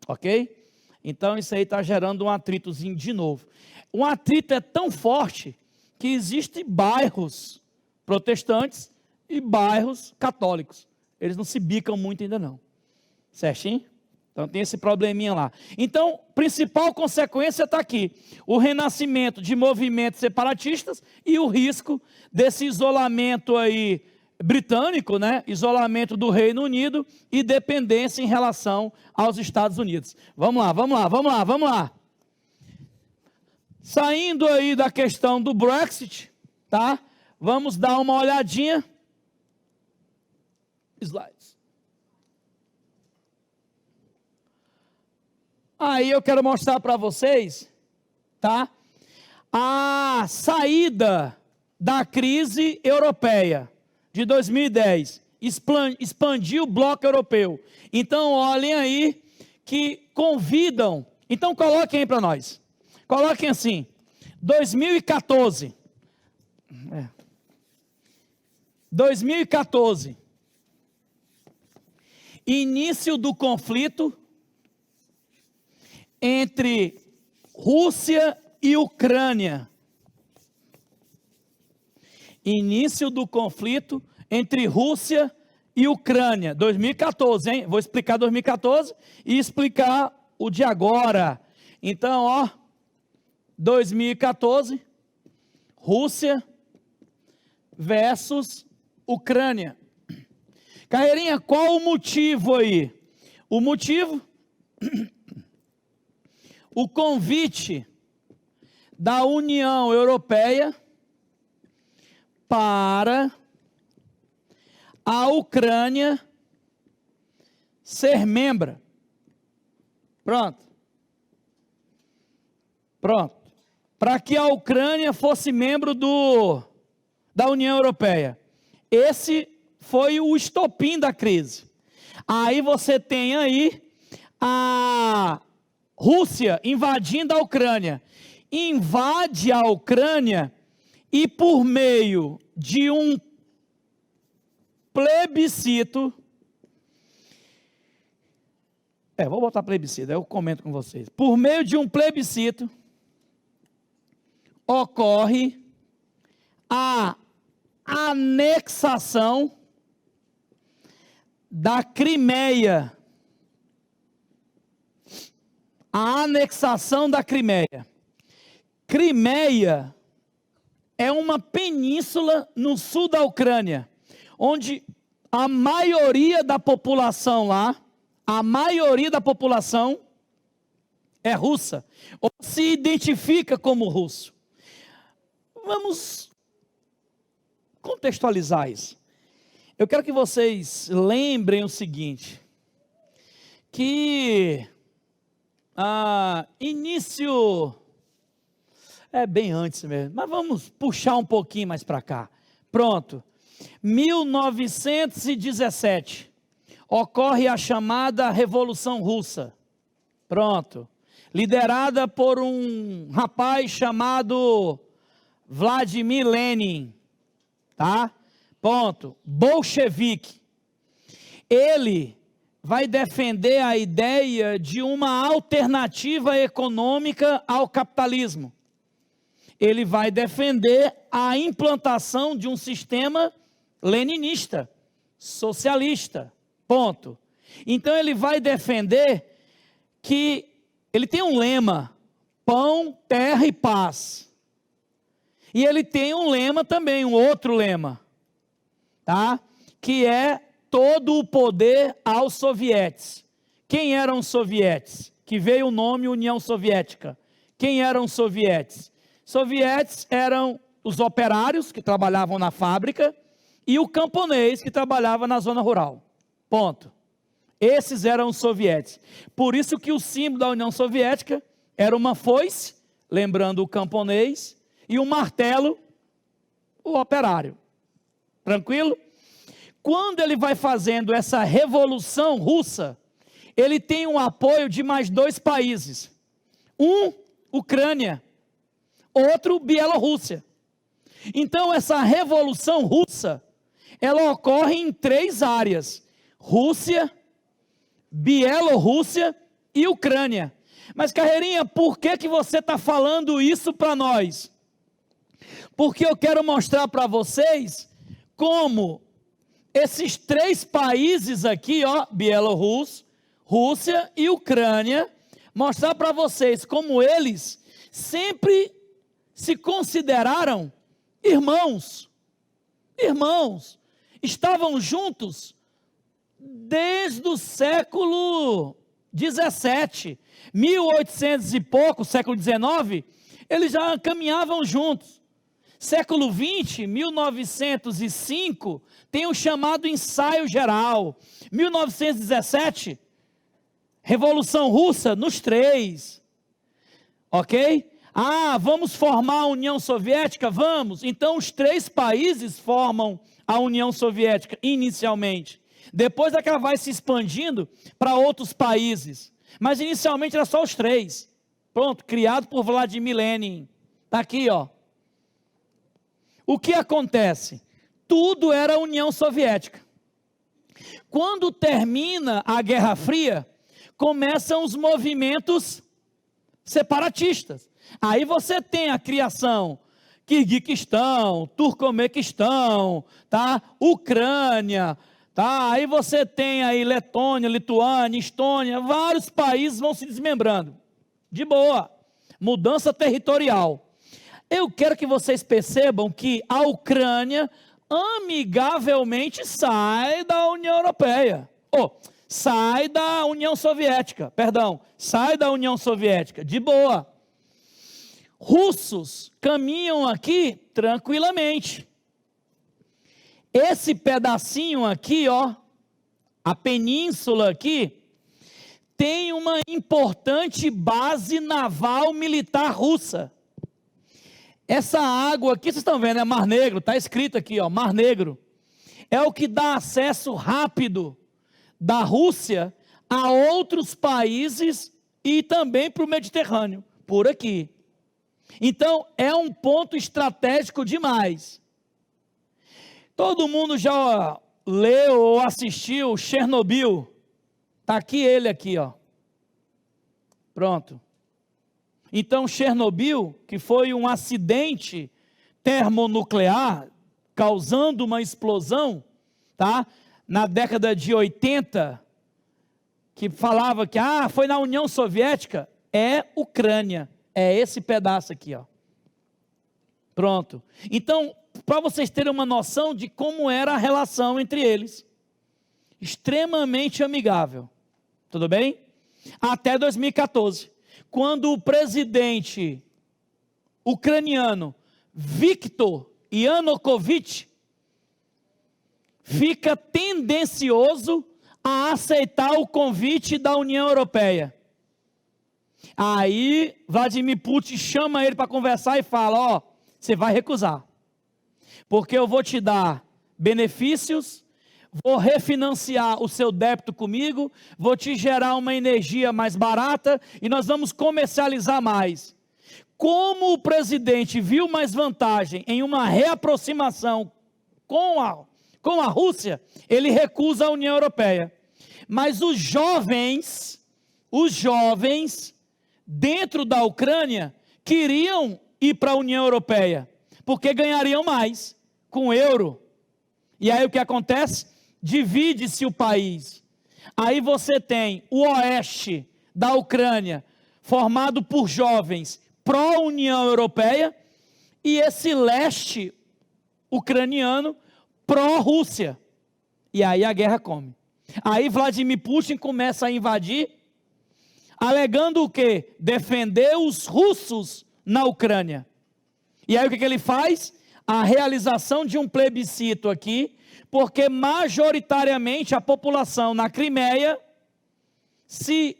Ok? Então isso aí está gerando um atritozinho de novo. Um atrito é tão forte que existem bairros protestantes e bairros católicos. Eles não se bicam muito ainda não. Certinho? Então tem esse probleminha lá. Então, principal consequência está aqui: o renascimento de movimentos separatistas e o risco desse isolamento aí britânico, né? Isolamento do Reino Unido e dependência em relação aos Estados Unidos. Vamos lá. Saindo aí da questão do Brexit, tá? Vamos dar uma olhadinha. Slides. Aí eu quero mostrar para vocês, tá? A saída da crise europeia de 2010, expandiu o bloco europeu. Então olhem aí que convidam, então coloquem aí para nós, coloquem assim, 2014, 2014, início do conflito entre Rússia e Ucrânia. Início do conflito entre Rússia e Ucrânia. 2014, hein? Vou explicar 2014 e explicar o de agora. Então, ó, 2014, Rússia versus Ucrânia. Carreirinha, qual o motivo aí? O motivo... O convite da União Europeia para a Ucrânia ser membro. Pronto. Para que a Ucrânia fosse membro da União Europeia. Esse foi o estopim da crise. Aí você tem aí a Rússia invadindo a Ucrânia. Invade a Ucrânia e por meio de um plebiscito, vou botar plebiscito, eu comento com vocês. Por meio de um plebiscito, ocorre a anexação da Crimeia. A anexação da Crimeia. Crimeia é uma península no sul da Ucrânia, onde a maioria da população lá, a maioria da população é russa, ou se identifica como russo. Vamos contextualizar isso. Eu quero que vocês lembrem o seguinte, que início, bem antes mesmo, mas vamos puxar um pouquinho mais para cá. Pronto, 1917, ocorre a chamada Revolução Russa. Pronto, liderada por um rapaz chamado Vladimir Lenin, tá? Ponto, bolchevique. Ele vai defender a ideia de uma alternativa econômica ao capitalismo. Ele vai defender a implantação de um sistema leninista, socialista, ponto. Então ele vai defender que ele tem um lema, pão, terra e paz. E ele tem um lema também, um outro lema, tá? Que é todo o poder aos sovietes. Quem eram os sovietes? Que veio o nome União Soviética. Quem eram os sovietes? Sovietes eram os operários que trabalhavam na fábrica e o camponês que trabalhava na zona rural. Ponto. Esses eram os sovietes. Por isso que o símbolo da União Soviética era uma foice, lembrando o camponês, e um martelo, o operário. Tranquilo? Quando ele vai fazendo essa revolução russa, ele tem um apoio de mais dois países. Um, Ucrânia. Outro, Bielorrússia. Então, essa revolução russa, ela ocorre em três áreas. Rússia, Bielorrússia e Ucrânia. Mas, Carreirinha, por que você está falando isso para nós? Porque eu quero mostrar para vocês como esses três países aqui, ó, Bielorrússia, Rússia e Ucrânia, mostrar para vocês como eles sempre se consideraram irmãos. Irmãos, estavam juntos desde o século 17, 1800 e pouco, século 19, eles já caminhavam juntos. Século 20, 1905, tem o chamado ensaio geral. 1917, Revolução Russa nos três. Ok? Ah, vamos formar a União Soviética? Vamos. Então os três países formam a União Soviética inicialmente. Depois é que ela vai se expandindo para outros países. Mas inicialmente era só os três. Pronto, criado por Vladimir Lenin. Está aqui, ó. O que acontece? Tudo era União Soviética. Quando termina a Guerra Fria, começam os movimentos separatistas. Aí você tem a criação Quirguiquistão, Turcomequistão, tá? Ucrânia, tá? Aí você tem aí Letônia, Lituânia, Estônia, vários países vão se desmembrando. De boa, mudança territorial. Eu quero que vocês percebam que a Ucrânia amigavelmente sai da União Europeia. Sai da União Soviética, sai da União Soviética, de boa. Russos caminham aqui tranquilamente. Esse pedacinho aqui, ó, a península aqui, tem uma importante base naval militar russa. Essa água aqui, vocês estão vendo, é Mar Negro, está escrito aqui, ó, Mar Negro. É o que dá acesso rápido da Rússia a outros países e também para o Mediterrâneo, por aqui. Então, é um ponto estratégico demais. Todo mundo já leu ou assistiu Chernobyl. Está aqui ele aqui, ó. Pronto. Então, Chernobyl, que foi um acidente termonuclear, causando uma explosão, tá? Na década de 80, que falava que foi na União Soviética, é Ucrânia, é esse pedaço aqui, ó. Pronto. Então, para vocês terem uma noção de como era a relação entre eles, extremamente amigável, tudo bem? Até 2014, quando o presidente ucraniano Viktor Yanukovych fica tendencioso a aceitar o convite da União Europeia. Aí Vladimir Putin chama ele para conversar e fala: você vai recusar, porque eu vou te dar benefícios, vou refinanciar o seu débito comigo, vou te gerar uma energia mais barata e nós vamos comercializar mais. Como o presidente viu mais vantagem em uma reaproximação com a Rússia, ele recusa a União Europeia. Mas os jovens dentro da Ucrânia queriam ir para a União Europeia, porque ganhariam mais com o euro. E aí o que acontece? Divide-se o país. Aí você tem o oeste da Ucrânia, formado por jovens pró-União Europeia, e esse leste ucraniano pró-Rússia. E aí a guerra come. Aí Vladimir Putin começa a invadir, alegando o quê? Defender os russos na Ucrânia. E aí o que ele faz? A realização de um plebiscito aqui, porque majoritariamente a população na Crimeia se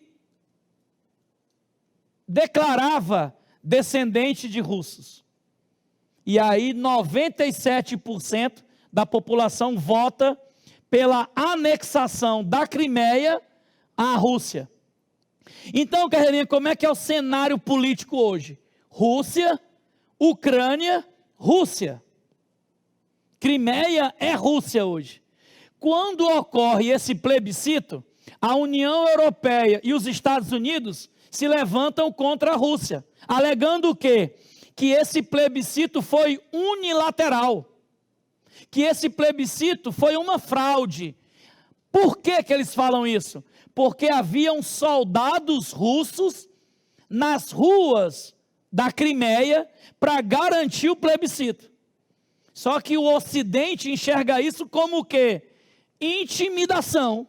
declarava descendente de russos. E aí 97% da população vota pela anexação da Crimeia à Rússia. Então, Carreirinha, como é que é o cenário político hoje? Rússia, Ucrânia, Rússia. Crimeia é Rússia hoje. Quando ocorre esse plebiscito, a União Europeia e os Estados Unidos se levantam contra a Rússia, alegando o quê? Que esse plebiscito foi unilateral, que esse plebiscito foi uma fraude. Por que que eles falam isso? Porque haviam soldados russos nas ruas da Crimeia para garantir o plebiscito. Só que o Ocidente enxerga isso como o quê? Intimidação.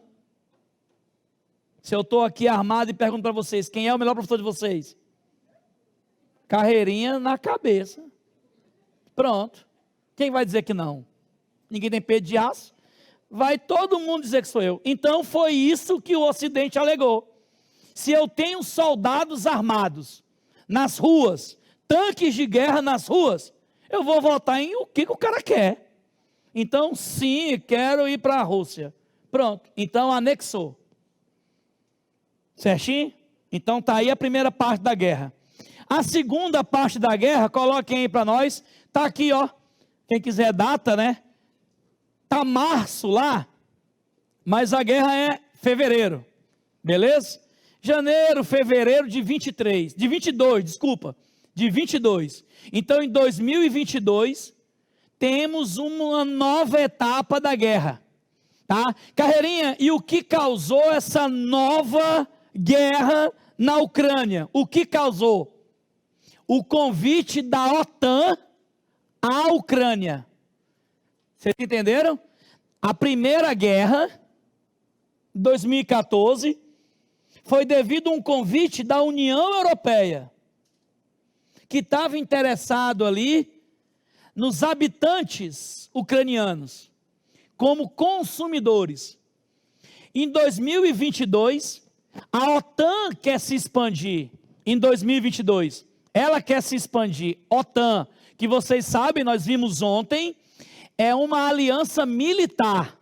Se eu estou aqui armado e pergunto para vocês, quem é o melhor professor de vocês? Carreirinha na cabeça. Pronto. Quem vai dizer que não? Ninguém tem peito de aço. Vai todo mundo dizer que sou eu. Então foi isso que o Ocidente alegou. Se eu tenho soldados armados nas ruas, tanques de guerra nas ruas, eu vou votar em o que o cara quer. Então sim, quero ir para a Rússia. Pronto, então anexou. Certinho? Então está aí a primeira parte da guerra. A segunda parte da guerra, coloquem aí para nós, está aqui, ó. Quem quiser data, né? Está março lá, mas a guerra é fevereiro, beleza? Janeiro, fevereiro de 22. Então em 2022, temos uma nova etapa da guerra, tá? Carreirinha, e o que causou essa nova guerra na Ucrânia? O que causou? O convite da OTAN à Ucrânia. Vocês entenderam? A primeira guerra, 2014, foi devido a um convite da União Europeia, que estava interessado ali nos habitantes ucranianos, como consumidores. Em 2022, a OTAN quer se expandir. Em 2022, ela quer se expandir. OTAN, que vocês sabem, nós vimos ontem, é uma aliança militar.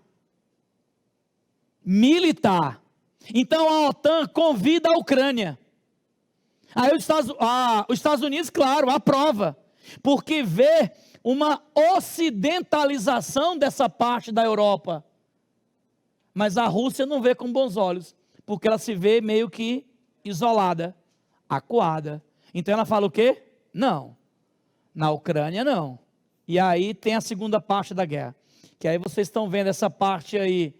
Então a OTAN convida a Ucrânia. Aí os Estados Unidos, claro, aprova, porque vê uma ocidentalização dessa parte da Europa. Mas a Rússia não vê com bons olhos, porque ela se vê meio que isolada, acuada. Então ela fala o quê? Não, na Ucrânia não. E aí tem a segunda parte da guerra, que aí vocês estão vendo essa parte aí,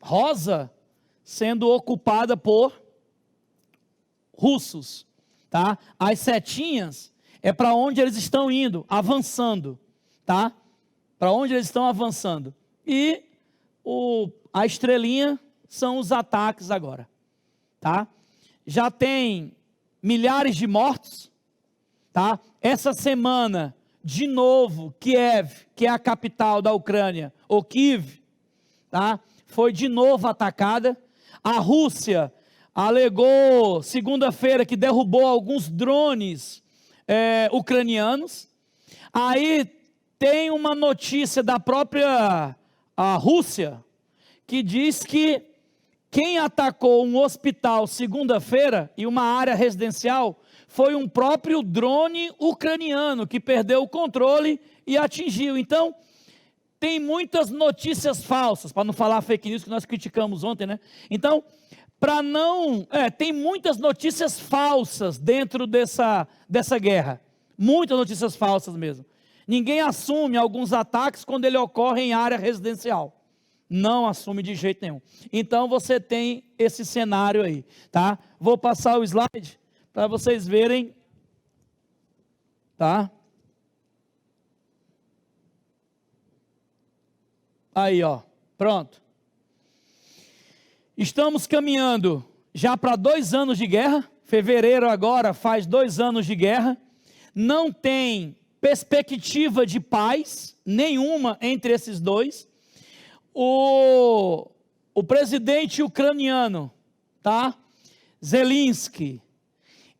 rosa, sendo ocupada por russos, tá? As setinhas é para onde eles estão indo, avançando, tá? Para onde eles estão avançando. E a estrelinha são os ataques agora, tá? Já tem milhares de mortos, tá? Essa semana, de novo, Kiev, que é a capital da Ucrânia, ou Kiev, tá? Foi de novo atacada. A Rússia alegou segunda-feira que derrubou alguns drones ucranianos. Aí tem uma notícia da própria Rússia, que diz que quem atacou um hospital segunda-feira e uma área residencial foi um próprio drone ucraniano que perdeu o controle e atingiu. Então, tem muitas notícias falsas, para não falar fake news que nós criticamos ontem, né? Então, tem muitas notícias falsas dentro dessa guerra. Muitas notícias falsas mesmo. Ninguém assume alguns ataques quando ele ocorre em área residencial. Não assume de jeito nenhum. Então, você tem esse cenário aí, tá? Vou passar o slide para vocês verem, tá? Aí, ó, pronto. Estamos caminhando já para 2 anos de guerra. Fevereiro agora faz 2 anos de guerra. Não tem perspectiva de paz nenhuma entre esses dois. O presidente ucraniano, tá? Zelensky,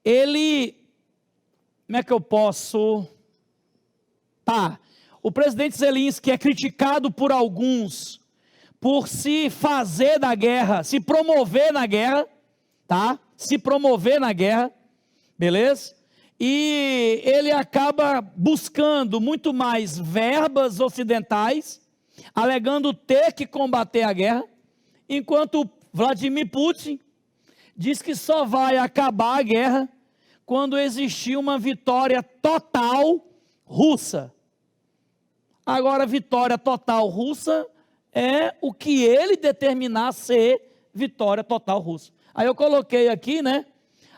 ele, como é que eu posso... O presidente Zelensky é criticado por alguns por se fazer da guerra, se promover na guerra, tá? Se promover na guerra, beleza? E ele acaba buscando muito mais verbas ocidentais, alegando ter que combater a guerra, enquanto Vladimir Putin diz que só vai acabar a guerra quando existir uma vitória total russa. Agora, vitória total russa é o que ele determinar ser vitória total russa. Aí eu coloquei aqui, né,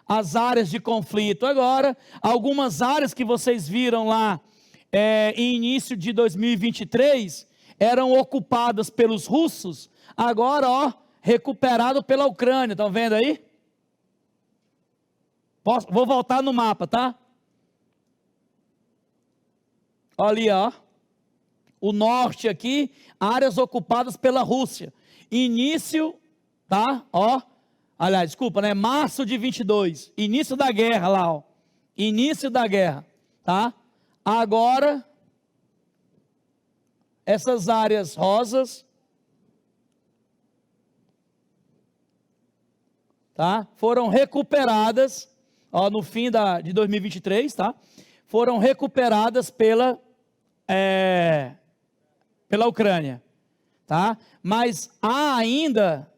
as áreas de conflito agora, algumas áreas que vocês viram lá em início de 2023, eram ocupadas pelos russos, agora, ó, recuperado pela Ucrânia, estão vendo aí? Vou voltar no mapa, tá? Olha ali, ó, o norte aqui, áreas ocupadas pela Rússia, início, tá, ó, aliás, desculpa, né, março de 22, início da guerra lá, ó, início da guerra, tá? Agora, essas áreas rosas, tá, foram recuperadas, ó, no fim de 2023, tá, foram recuperadas pela Ucrânia, tá? Mas há ainda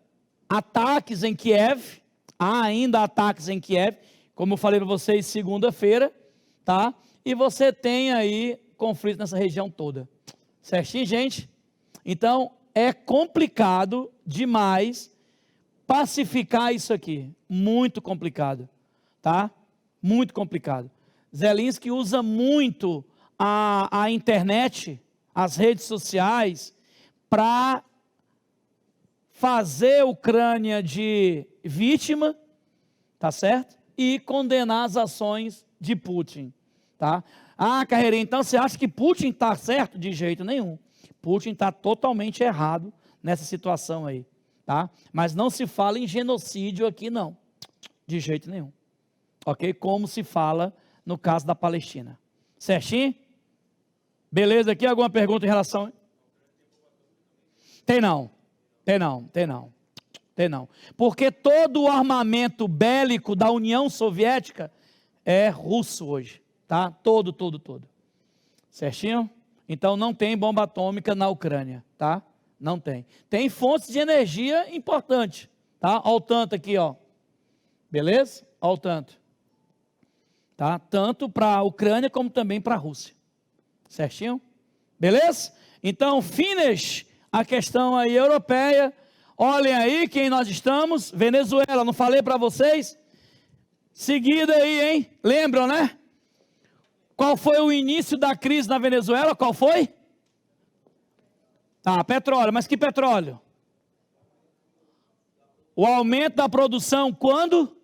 ataques em Kiev, como eu falei para vocês segunda-feira, tá? E você tem aí conflito nessa região toda, certinho, gente? Então, é complicado demais pacificar isso aqui, muito complicado, tá? Muito complicado. Zelensky usa muito a internet, as redes sociais, para fazer a Ucrânia de vítima, tá certo? E condenar as ações de Putin, tá? Ah, Carreirinha, então você acha que Putin está certo? De jeito nenhum. Putin está totalmente errado nessa situação aí, tá? Mas não se fala em genocídio aqui não, de jeito nenhum, ok? Como se fala no caso da Palestina, certinho? Beleza, aqui alguma pergunta em relação? Tem não, porque todo o armamento bélico da União Soviética é russo hoje, tá? Todo, certinho? Então não tem bomba atômica na Ucrânia, tá? Não tem. Tem fontes de energia importantes, tá? Olha o tanto aqui, ó, beleza? Olha o tanto, tá? Tanto para a Ucrânia como também para a Rússia. Certinho? Beleza? Então, finish a questão aí europeia. Olhem aí quem nós estamos. Venezuela, não falei para vocês? Seguida aí, hein? Lembram, né? Qual foi o início da crise na Venezuela? Qual foi? Tá, petróleo. Mas que petróleo? O aumento da produção quando?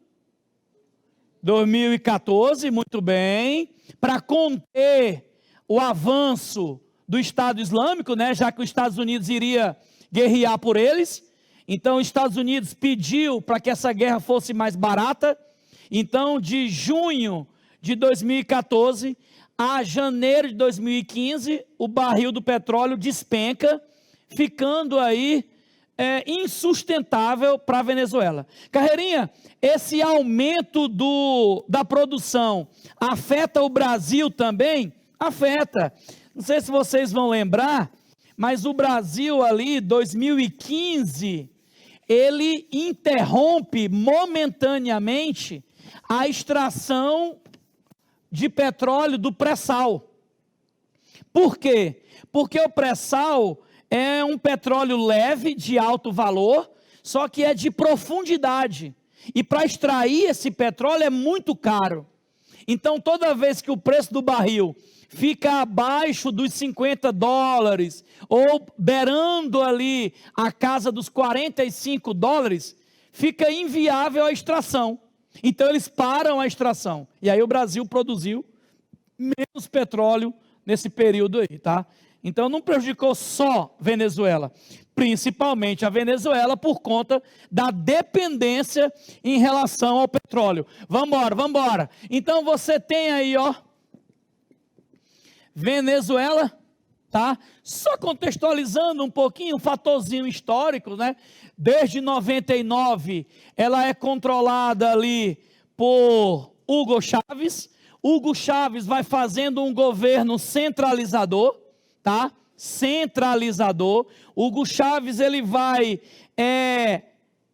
2014, muito bem. Para conter o avanço do Estado Islâmico, né, já que os Estados Unidos iria guerrear por eles, então os Estados Unidos pediu para que essa guerra fosse mais barata. Então de junho de 2014 a janeiro de 2015, o barril do petróleo despenca, ficando aí insustentável para a Venezuela. Carreirinha, esse aumento da produção afeta o Brasil também? Afeta. Não sei se vocês vão lembrar, mas o Brasil ali, 2015, ele interrompe momentaneamente a extração de petróleo do pré-sal. Por quê? Porque o pré-sal é um petróleo leve, de alto valor, só que é de profundidade. E para extrair esse petróleo é muito caro. Então, toda vez que o preço do barril fica abaixo dos $50, ou beirando ali a casa dos $45, fica inviável a extração. Então eles param a extração, e aí o Brasil produziu menos petróleo nesse período aí, tá? Então não prejudicou só Venezuela, principalmente a Venezuela por conta da dependência em relação ao petróleo. Vamos embora. Então você tem aí, ó, Venezuela, tá? Só contextualizando um pouquinho, um fatorzinho histórico, né? Desde 99, ela é controlada ali por Hugo Chávez. Hugo Chávez vai fazendo um governo centralizador, tá? Centralizador. Hugo Chávez, ele vai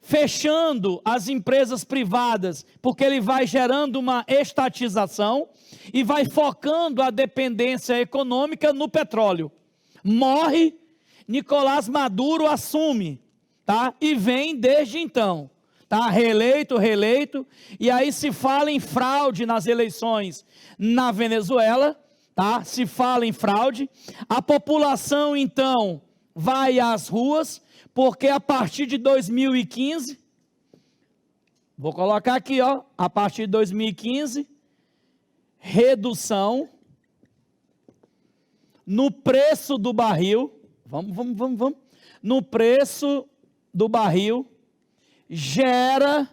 fechando as empresas privadas, porque ele vai gerando uma estatização e vai focando a dependência econômica no petróleo. Morre, Nicolás Maduro assume, tá? E vem desde então, tá? Reeleito, e aí se fala em fraude nas eleições na Venezuela, tá? Se fala em fraude, a população então vai às ruas, porque a partir de 2015, vou colocar aqui, ó, a partir de 2015, redução no preço do barril, vamos, no preço do barril, gera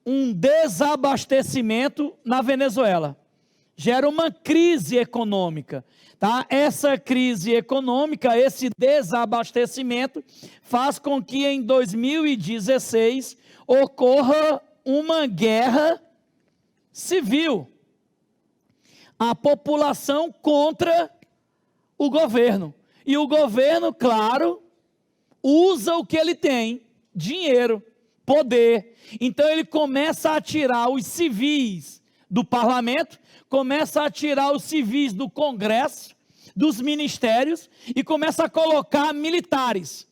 um desabastecimento na Venezuela, gera uma crise econômica, tá? Essa crise econômica, esse desabastecimento, faz com que em 2016 ocorra uma guerra civil, a população contra o governo, e o governo, claro, usa o que ele tem, dinheiro, poder, então ele começa a tirar os civis do parlamento, começa a tirar os civis do Congresso, dos ministérios, e começa a colocar militares,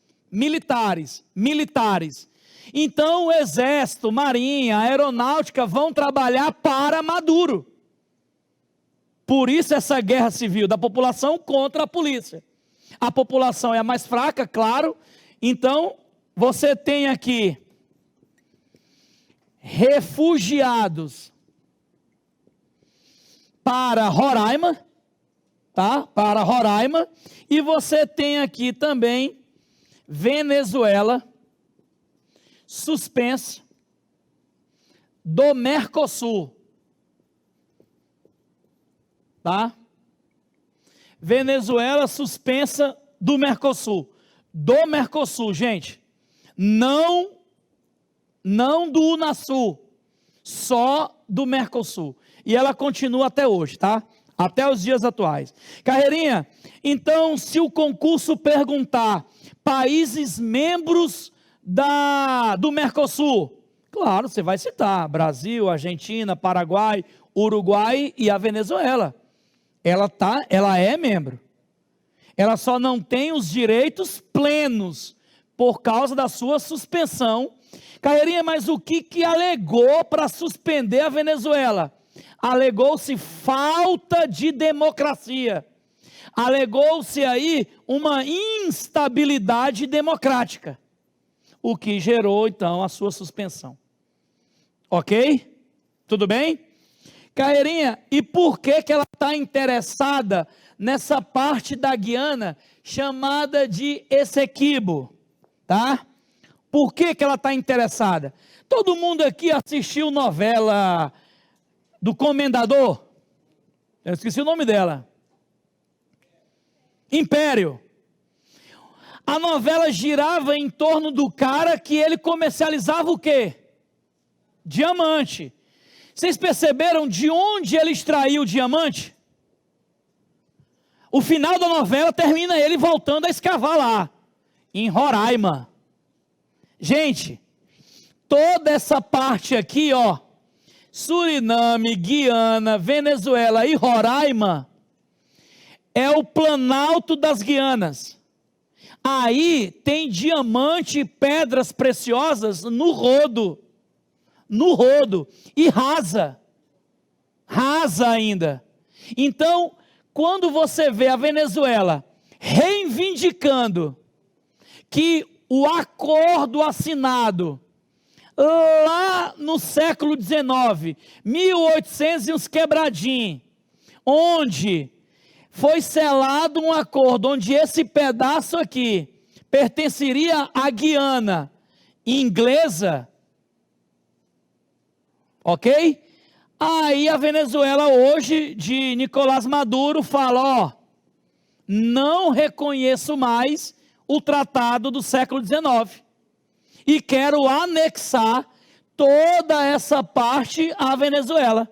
então o exército, marinha, aeronáutica vão trabalhar para Maduro. Por isso essa guerra civil da população contra a polícia. A população é a mais fraca, claro. Então, você tem aqui refugiados para Roraima, tá? Para Roraima. E você tem aqui também Venezuela suspensa do Mercosul. Tá? Venezuela suspensa do Mercosul. Do Mercosul, gente. Não do Unasul. Só do Mercosul. E ela continua até hoje, tá? Até os dias atuais. Carreirinha, então se o concurso perguntar países membros do Mercosul, claro, você vai citar Brasil, Argentina, Paraguai, Uruguai e a Venezuela. Ela é membro. Ela só não tem os direitos plenos por causa da sua suspensão. Carreirinha, mas o que alegou para suspender a Venezuela? Alegou-se falta de democracia. Alegou-se aí uma instabilidade democrática, o que gerou então a sua suspensão. Ok? Tudo bem? Carreirinha, e por que ela está interessada nessa parte da Guiana chamada de Essequibo, tá? Por que ela está interessada? Todo mundo aqui assistiu novela do Comendador? Eu esqueci o nome dela. Império. A novela girava em torno do cara que ele comercializava o quê? Diamante. Vocês perceberam de onde ele extraiu o diamante? O final da novela termina ele voltando a escavar lá, em Roraima. Gente, toda essa parte aqui, ó, Suriname, Guiana, Venezuela e Roraima, é o Planalto das Guianas. Aí tem diamante e pedras preciosas no rodo, e rasa ainda. Então, quando você vê a Venezuela reivindicando que o acordo assinado lá no século XIX, 1800 e uns quebradinhos, onde foi selado um acordo, onde esse pedaço aqui pertenceria à Guiana inglesa, ok? Aí a Venezuela hoje, de Nicolás Maduro, fala, ó, não reconheço mais o tratado do século XIX, e quero anexar toda essa parte à Venezuela,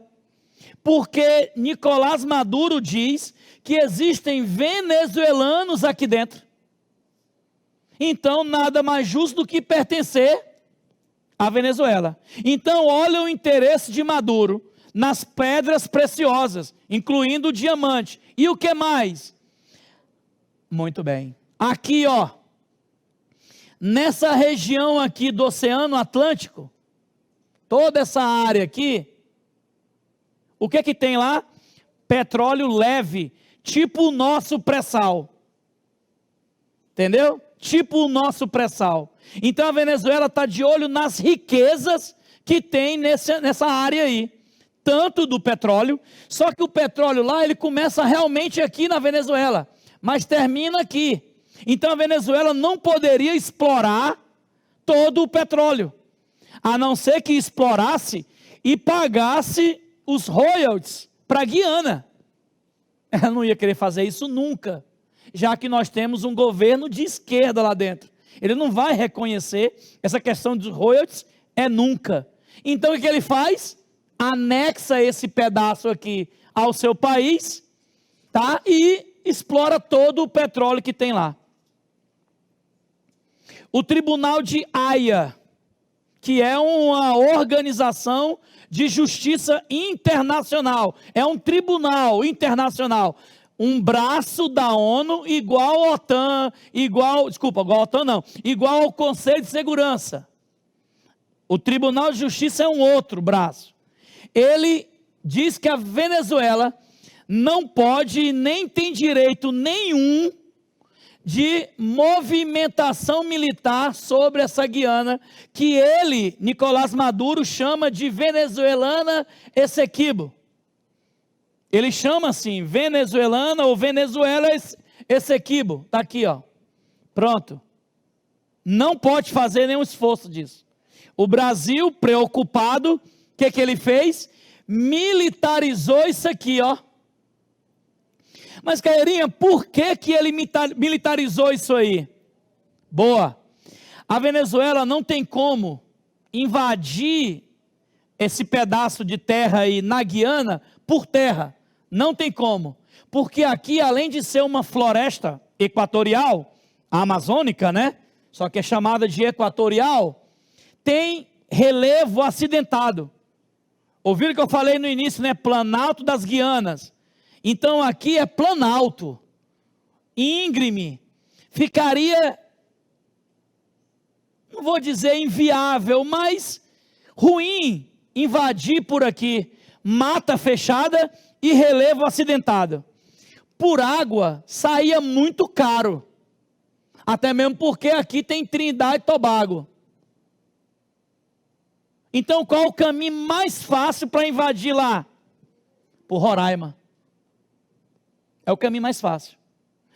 porque Nicolás Maduro diz que existem venezuelanos aqui dentro, então nada mais justo do que pertencer à Venezuela. Então olha o interesse de Maduro nas pedras preciosas, incluindo o diamante, e o que mais? Muito bem, aqui, ó, nessa região aqui do Oceano Atlântico, toda essa área aqui, o que tem lá? Petróleo leve, tipo o nosso pré-sal. Entendeu? Tipo o nosso pré-sal. Então a Venezuela está de olho nas riquezas que tem nessa área aí. Tanto do petróleo, só que o petróleo lá, ele começa realmente aqui na Venezuela, mas termina aqui. Então a Venezuela não poderia explorar todo o petróleo, a não ser que explorasse e pagasse os royalties para a Guiana. Ela não ia querer fazer isso nunca, já que nós temos um governo de esquerda lá dentro. Ele não vai reconhecer essa questão dos royalties, nunca. Então o que ele faz? Anexa esse pedaço aqui ao seu país, tá? E explora todo o petróleo que tem lá. O Tribunal de Haia, que é uma organização de justiça internacional, é um tribunal internacional, um braço da ONU igual à OTAN, igual ao Conselho de Segurança. O Tribunal de Justiça é um outro braço. Ele diz que a Venezuela não pode nem tem direito nenhum de movimentação militar sobre essa Guiana, que ele, Nicolás Maduro, chama de Venezuelana Essequibo. Ele chama assim, Venezuelana ou Venezuela Essequibo. Está aqui, ó. Pronto. Não pode fazer nenhum esforço disso. O Brasil, preocupado, o que ele fez? Militarizou isso aqui, ó. Mas, Cairinha, por que ele militarizou isso aí? Boa. A Venezuela não tem como invadir esse pedaço de terra aí na Guiana por terra. Não tem como. Porque aqui, além de ser uma floresta equatorial, a amazônica, né? Só que é chamada de equatorial, tem relevo acidentado. Ouviram que eu falei no início, né? Planalto das Guianas. Então aqui é planalto, íngreme, ficaria, não vou dizer inviável, mas ruim invadir por aqui. Mata fechada e relevo acidentado. Por água saía muito caro, até mesmo porque aqui tem Trindade e Tobago. Então, qual o caminho mais fácil para invadir lá? Por Roraima. É o caminho mais fácil.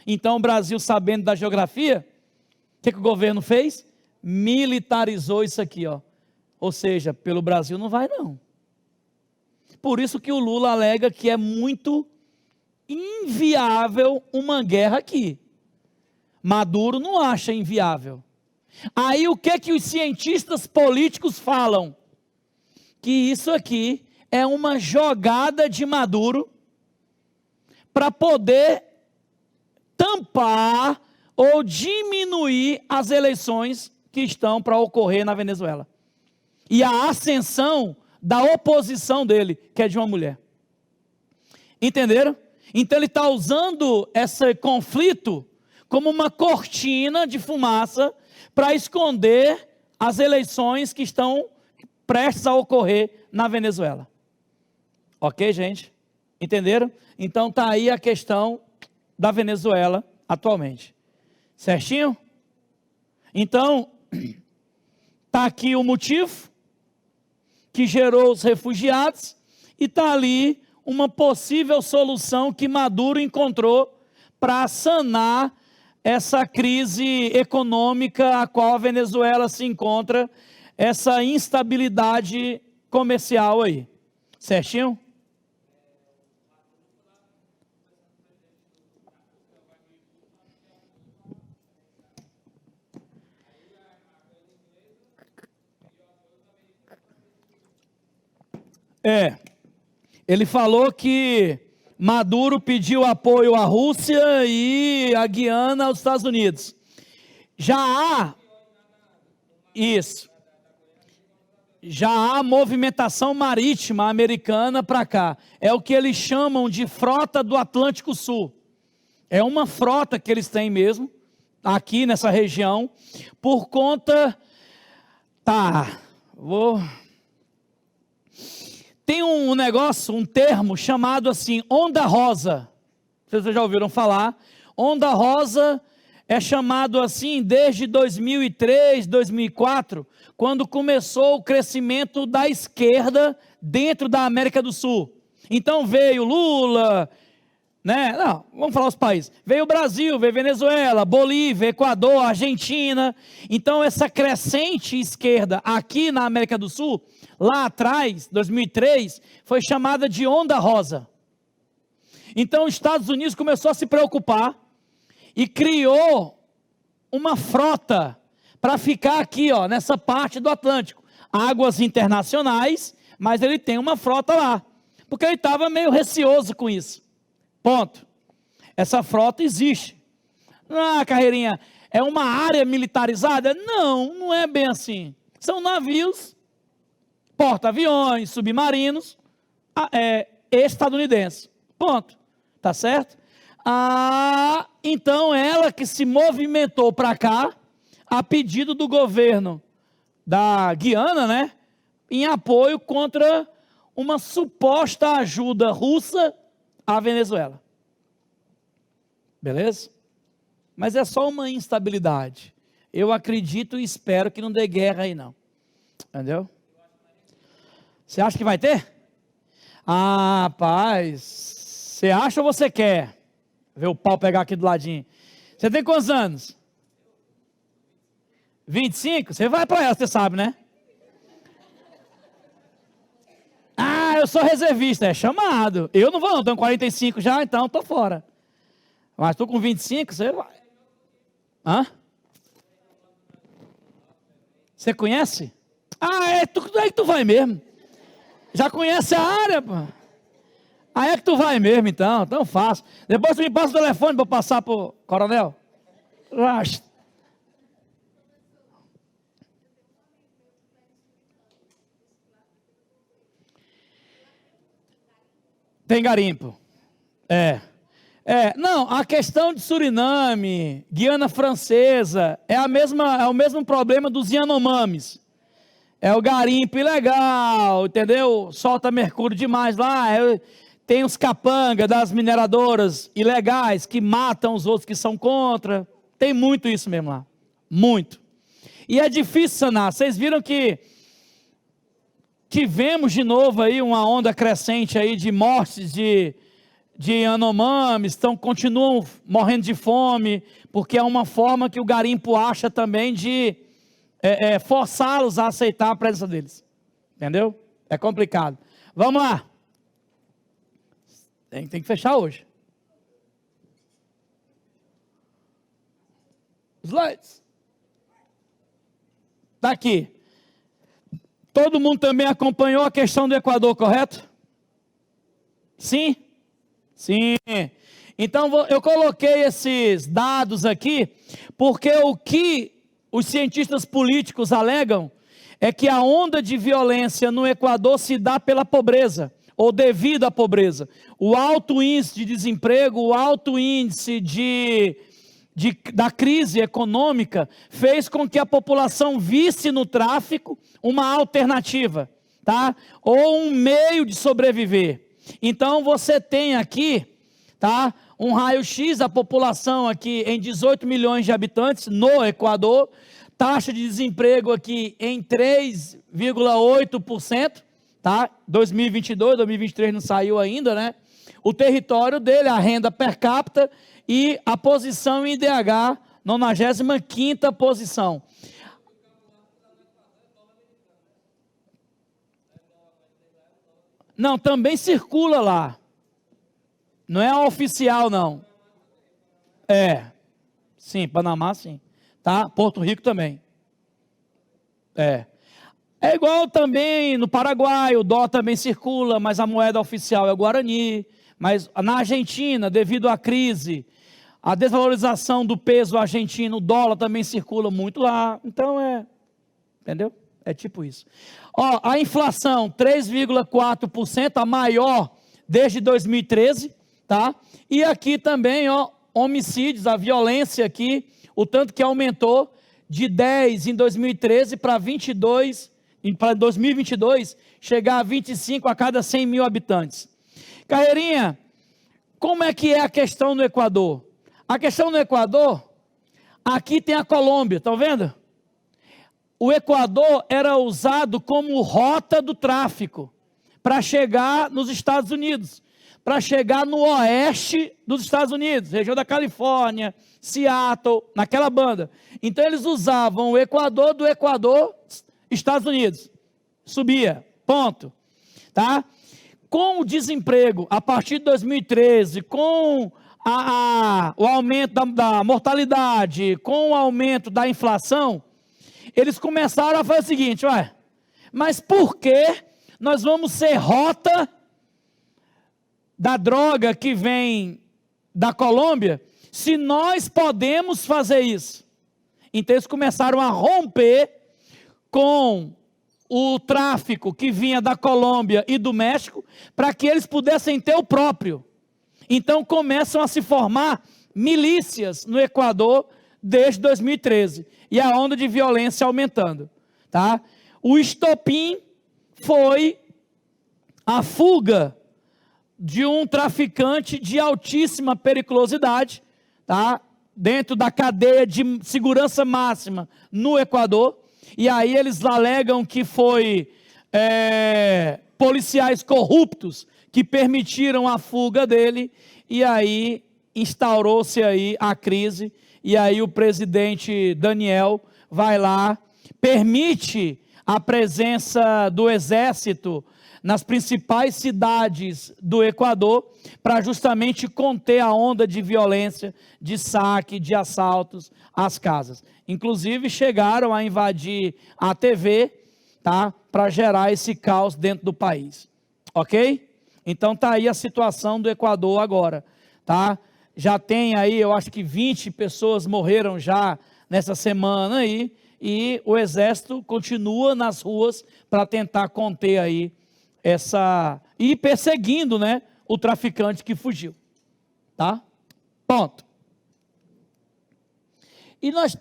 Então, o Brasil, sabendo da geografia, o que o governo fez? Militarizou isso aqui, ó. Ou seja, pelo Brasil não vai não. Por isso que o Lula alega que é muito inviável uma guerra aqui. Maduro não acha inviável. Aí o que os cientistas políticos falam? Que isso aqui é uma jogada de Maduro para poder tampar ou diminuir as eleições que estão para ocorrer na Venezuela. E a ascensão da oposição dele, que é de uma mulher. Entenderam? Então ele está usando esse conflito como uma cortina de fumaça para esconder as eleições que estão prestes a ocorrer na Venezuela. Ok, gente? Entenderam? Então está aí a questão da Venezuela atualmente. Certinho? Então, está aqui o motivo que gerou os refugiados e está ali uma possível solução que Maduro encontrou para sanar essa crise econômica a qual a Venezuela se encontra, essa instabilidade comercial aí. Certinho? Ele falou que Maduro pediu apoio à Rússia e a Guiana aos Estados Unidos. Já há movimentação marítima americana para cá. É o que eles chamam de frota do Atlântico Sul. É uma frota que eles têm mesmo, aqui nessa região, por conta, tem um negócio, um termo chamado assim, onda rosa, vocês já ouviram falar, onda rosa é chamado assim desde 2003, 2004, quando começou o crescimento da esquerda dentro da América do Sul. Então veio Lula, né? Não, vamos falar os países. Veio o Brasil, veio Venezuela, Bolívia, Equador, Argentina. Então essa crescente esquerda aqui na América do Sul, lá atrás, 2003, foi chamada de onda rosa. Então os Estados Unidos começou a se preocupar e criou uma frota para ficar aqui, ó, nessa parte do Atlântico. Águas internacionais, mas ele tem uma frota lá, porque ele estava meio receoso com isso. Ponto. Essa frota existe. Carreirinha, é uma área militarizada? Não, não é bem assim. São navios, porta-aviões, submarinos, estadunidenses. Ponto. Tá certo? Então ela que se movimentou para cá, a pedido do governo da Guiana, né? Em apoio contra uma suposta ajuda russa à Venezuela. Beleza? Mas é só uma instabilidade. Eu acredito e espero que não dê guerra aí não. Entendeu? Você acha que vai ter? Rapaz, você acha ou você quer? Ver o pau pegar aqui do ladinho. Você tem quantos anos? 25? Você vai para ela, você sabe, né? Eu sou reservista, é chamado. Eu não vou não, tenho 45 já, então estou fora. Mas estou com 25, você vai. Hã? Você conhece? É que tu vai mesmo. Já conhece a área, pô. Aí é que tu vai mesmo, então, tão fácil. Depois tu me passa o telefone para passar para o coronel. Tem garimpo. Não, a questão de Suriname, Guiana Francesa, é o mesmo problema dos Yanomamis. É o garimpo ilegal, entendeu? Solta mercúrio demais lá. Tem os capanga das mineradoras ilegais que matam os outros que são contra. Tem muito isso mesmo lá. Muito. E é difícil sanar. Vocês viram que tivemos de novo aí uma onda crescente aí de mortes de Yanomamis, continuam morrendo de fome, porque é uma forma que o garimpo acha também de forçá-los a aceitar a presença deles. Entendeu? É complicado. Vamos lá. Tem que fechar hoje. Slides. Está aqui. Todo mundo também acompanhou a questão do Equador, correto? Sim? Sim. Então eu coloquei esses dados aqui, porque o que os cientistas políticos alegam é que a onda de violência no Equador se dá pela pobreza, ou devido à pobreza. O alto índice de desemprego, o alto índice da crise econômica fez com que a população visse no tráfico uma alternativa, tá? Ou um meio de sobreviver. Então você tem aqui, tá? Um raio-x da população aqui em 18 milhões de habitantes no Equador, taxa de desemprego aqui em 3,8%, tá? 2022, 2023 não saiu ainda, né? O território dele, a renda per capita e a posição em IDH, 95ª posição. Não, também circula lá. Não é a oficial, não. Sim, Panamá sim. Tá? Porto Rico também. É igual também no Paraguai, o dólar também circula, mas a moeda oficial é o Guarani. Mas na Argentina, devido à crise, a desvalorização do peso argentino, o dólar também circula muito lá. Então entendeu? É tipo isso. A inflação, 3,4%, a maior desde 2013, tá? E aqui também, homicídios, a violência aqui, o tanto que aumentou de 10 em 2013 para 2022, chegar a 25 a cada 100 mil habitantes. Carreirinha, como é que é a questão no Equador? A questão no Equador, aqui tem a Colômbia, estão vendo? O Equador era usado como rota do tráfico para chegar nos Estados Unidos, para chegar no oeste dos Estados Unidos, região da Califórnia, Seattle, naquela banda. Então eles usavam o Equador, do Equador, Estados Unidos. Subia, ponto. Tá? Com o desemprego, a partir de 2013, com o aumento da mortalidade, com o aumento da inflação, eles começaram a fazer o seguinte, mas por que nós vamos ser rota da droga que vem da Colômbia, se nós podemos fazer isso? Então eles começaram a romper com o tráfico que vinha da Colômbia e do México, para que eles pudessem ter o próprio. Então começam a se formar milícias no Equador desde 2013, e a onda de violência aumentando. Tá? O estopim foi a fuga de um traficante de altíssima periculosidade, tá? Dentro da cadeia de segurança máxima no Equador, e aí eles alegam que foi policiais corruptos que permitiram a fuga dele, e aí instaurou-se aí a crise, e aí o presidente Daniel vai lá, permite a presença do exército nas principais cidades do Equador, para justamente conter a onda de violência, de saque, de assaltos às casas. Inclusive chegaram a invadir a TV, tá? Para gerar esse caos dentro do país. Ok? Então está aí a situação do Equador agora. Tá? Já tem aí, eu acho que 20 pessoas morreram já nessa semana aí, e o exército continua nas ruas para tentar conter aí e perseguindo, né, o traficante que fugiu, tá? Ponto. E nós,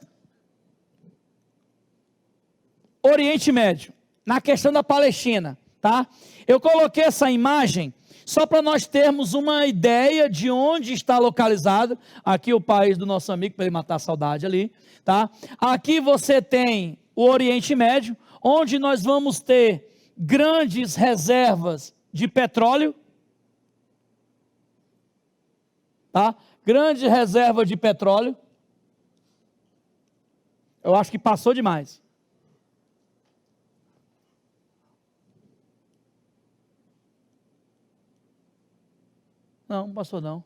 Oriente Médio, na questão da Palestina, tá? Eu coloquei essa imagem só para nós termos uma ideia de onde está localizado, aqui o país do nosso amigo, para ele matar a saudade ali, tá? Aqui você tem o Oriente Médio, onde nós vamos ter grandes reservas de petróleo, tá? Grande reserva de petróleo. Eu acho que passou demais. Não passou não.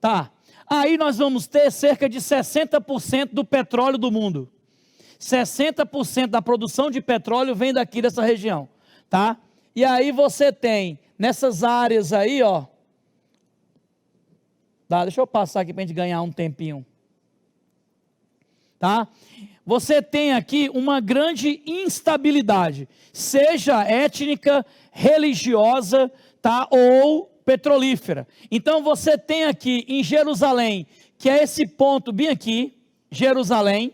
Tá. Aí nós vamos ter cerca de 60% do petróleo do mundo. 60% da produção de petróleo vem daqui dessa região. Tá? E aí você tem, nessas áreas aí, ó. Tá, deixa eu passar aqui para a gente ganhar um tempinho. Tá? Você tem aqui uma grande instabilidade, seja étnica, religiosa, tá? Ou petrolífera. Então você tem aqui em Jerusalém, que é esse ponto bem aqui, Jerusalém,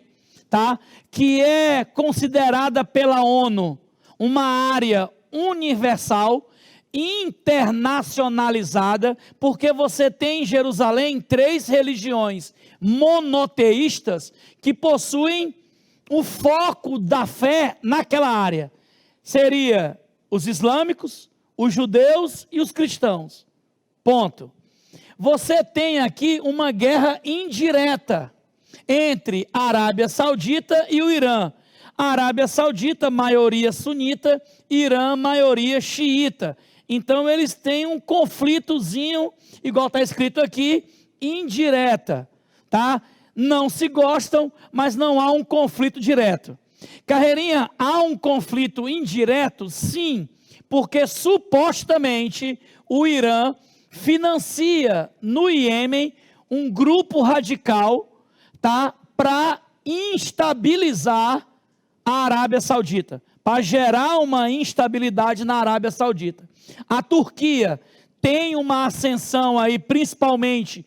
tá? Que é considerada pela ONU uma área universal, internacionalizada, porque você tem em Jerusalém 3 religiões monoteístas que possuem o foco da fé naquela área. Seria os islâmicos, os judeus e os cristãos. Ponto. Você tem aqui uma guerra indireta entre a Arábia Saudita e o Irã. A Arábia Saudita, maioria sunita, Irã, maioria xiita. Então eles têm um conflitozinho, igual está escrito aqui, indireta, tá? Não se gostam, mas não há um conflito direto. Carreirinha, há um conflito indireto? Sim, porque supostamente o Irã financia no Iêmen um grupo radical, tá? Para instabilizar a Arábia Saudita, para gerar uma instabilidade na Arábia Saudita. A Turquia tem uma ascensão aí, principalmente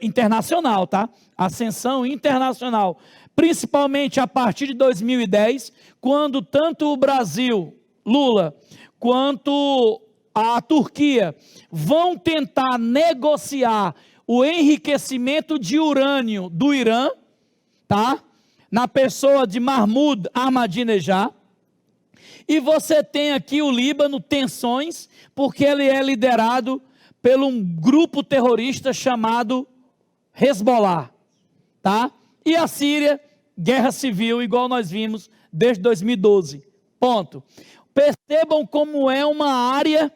internacional, tá? Ascensão internacional, principalmente a partir de 2010, quando tanto o Brasil, Lula, quanto a Turquia vão tentar negociar o enriquecimento de urânio do Irã, tá? Na pessoa de Mahmoud Ahmadinejad. E você tem aqui o Líbano, tensões, porque ele é liderado por um grupo terrorista chamado Hezbollah, tá? E a Síria, guerra civil, igual nós vimos desde 2012, ponto. Percebam como é uma área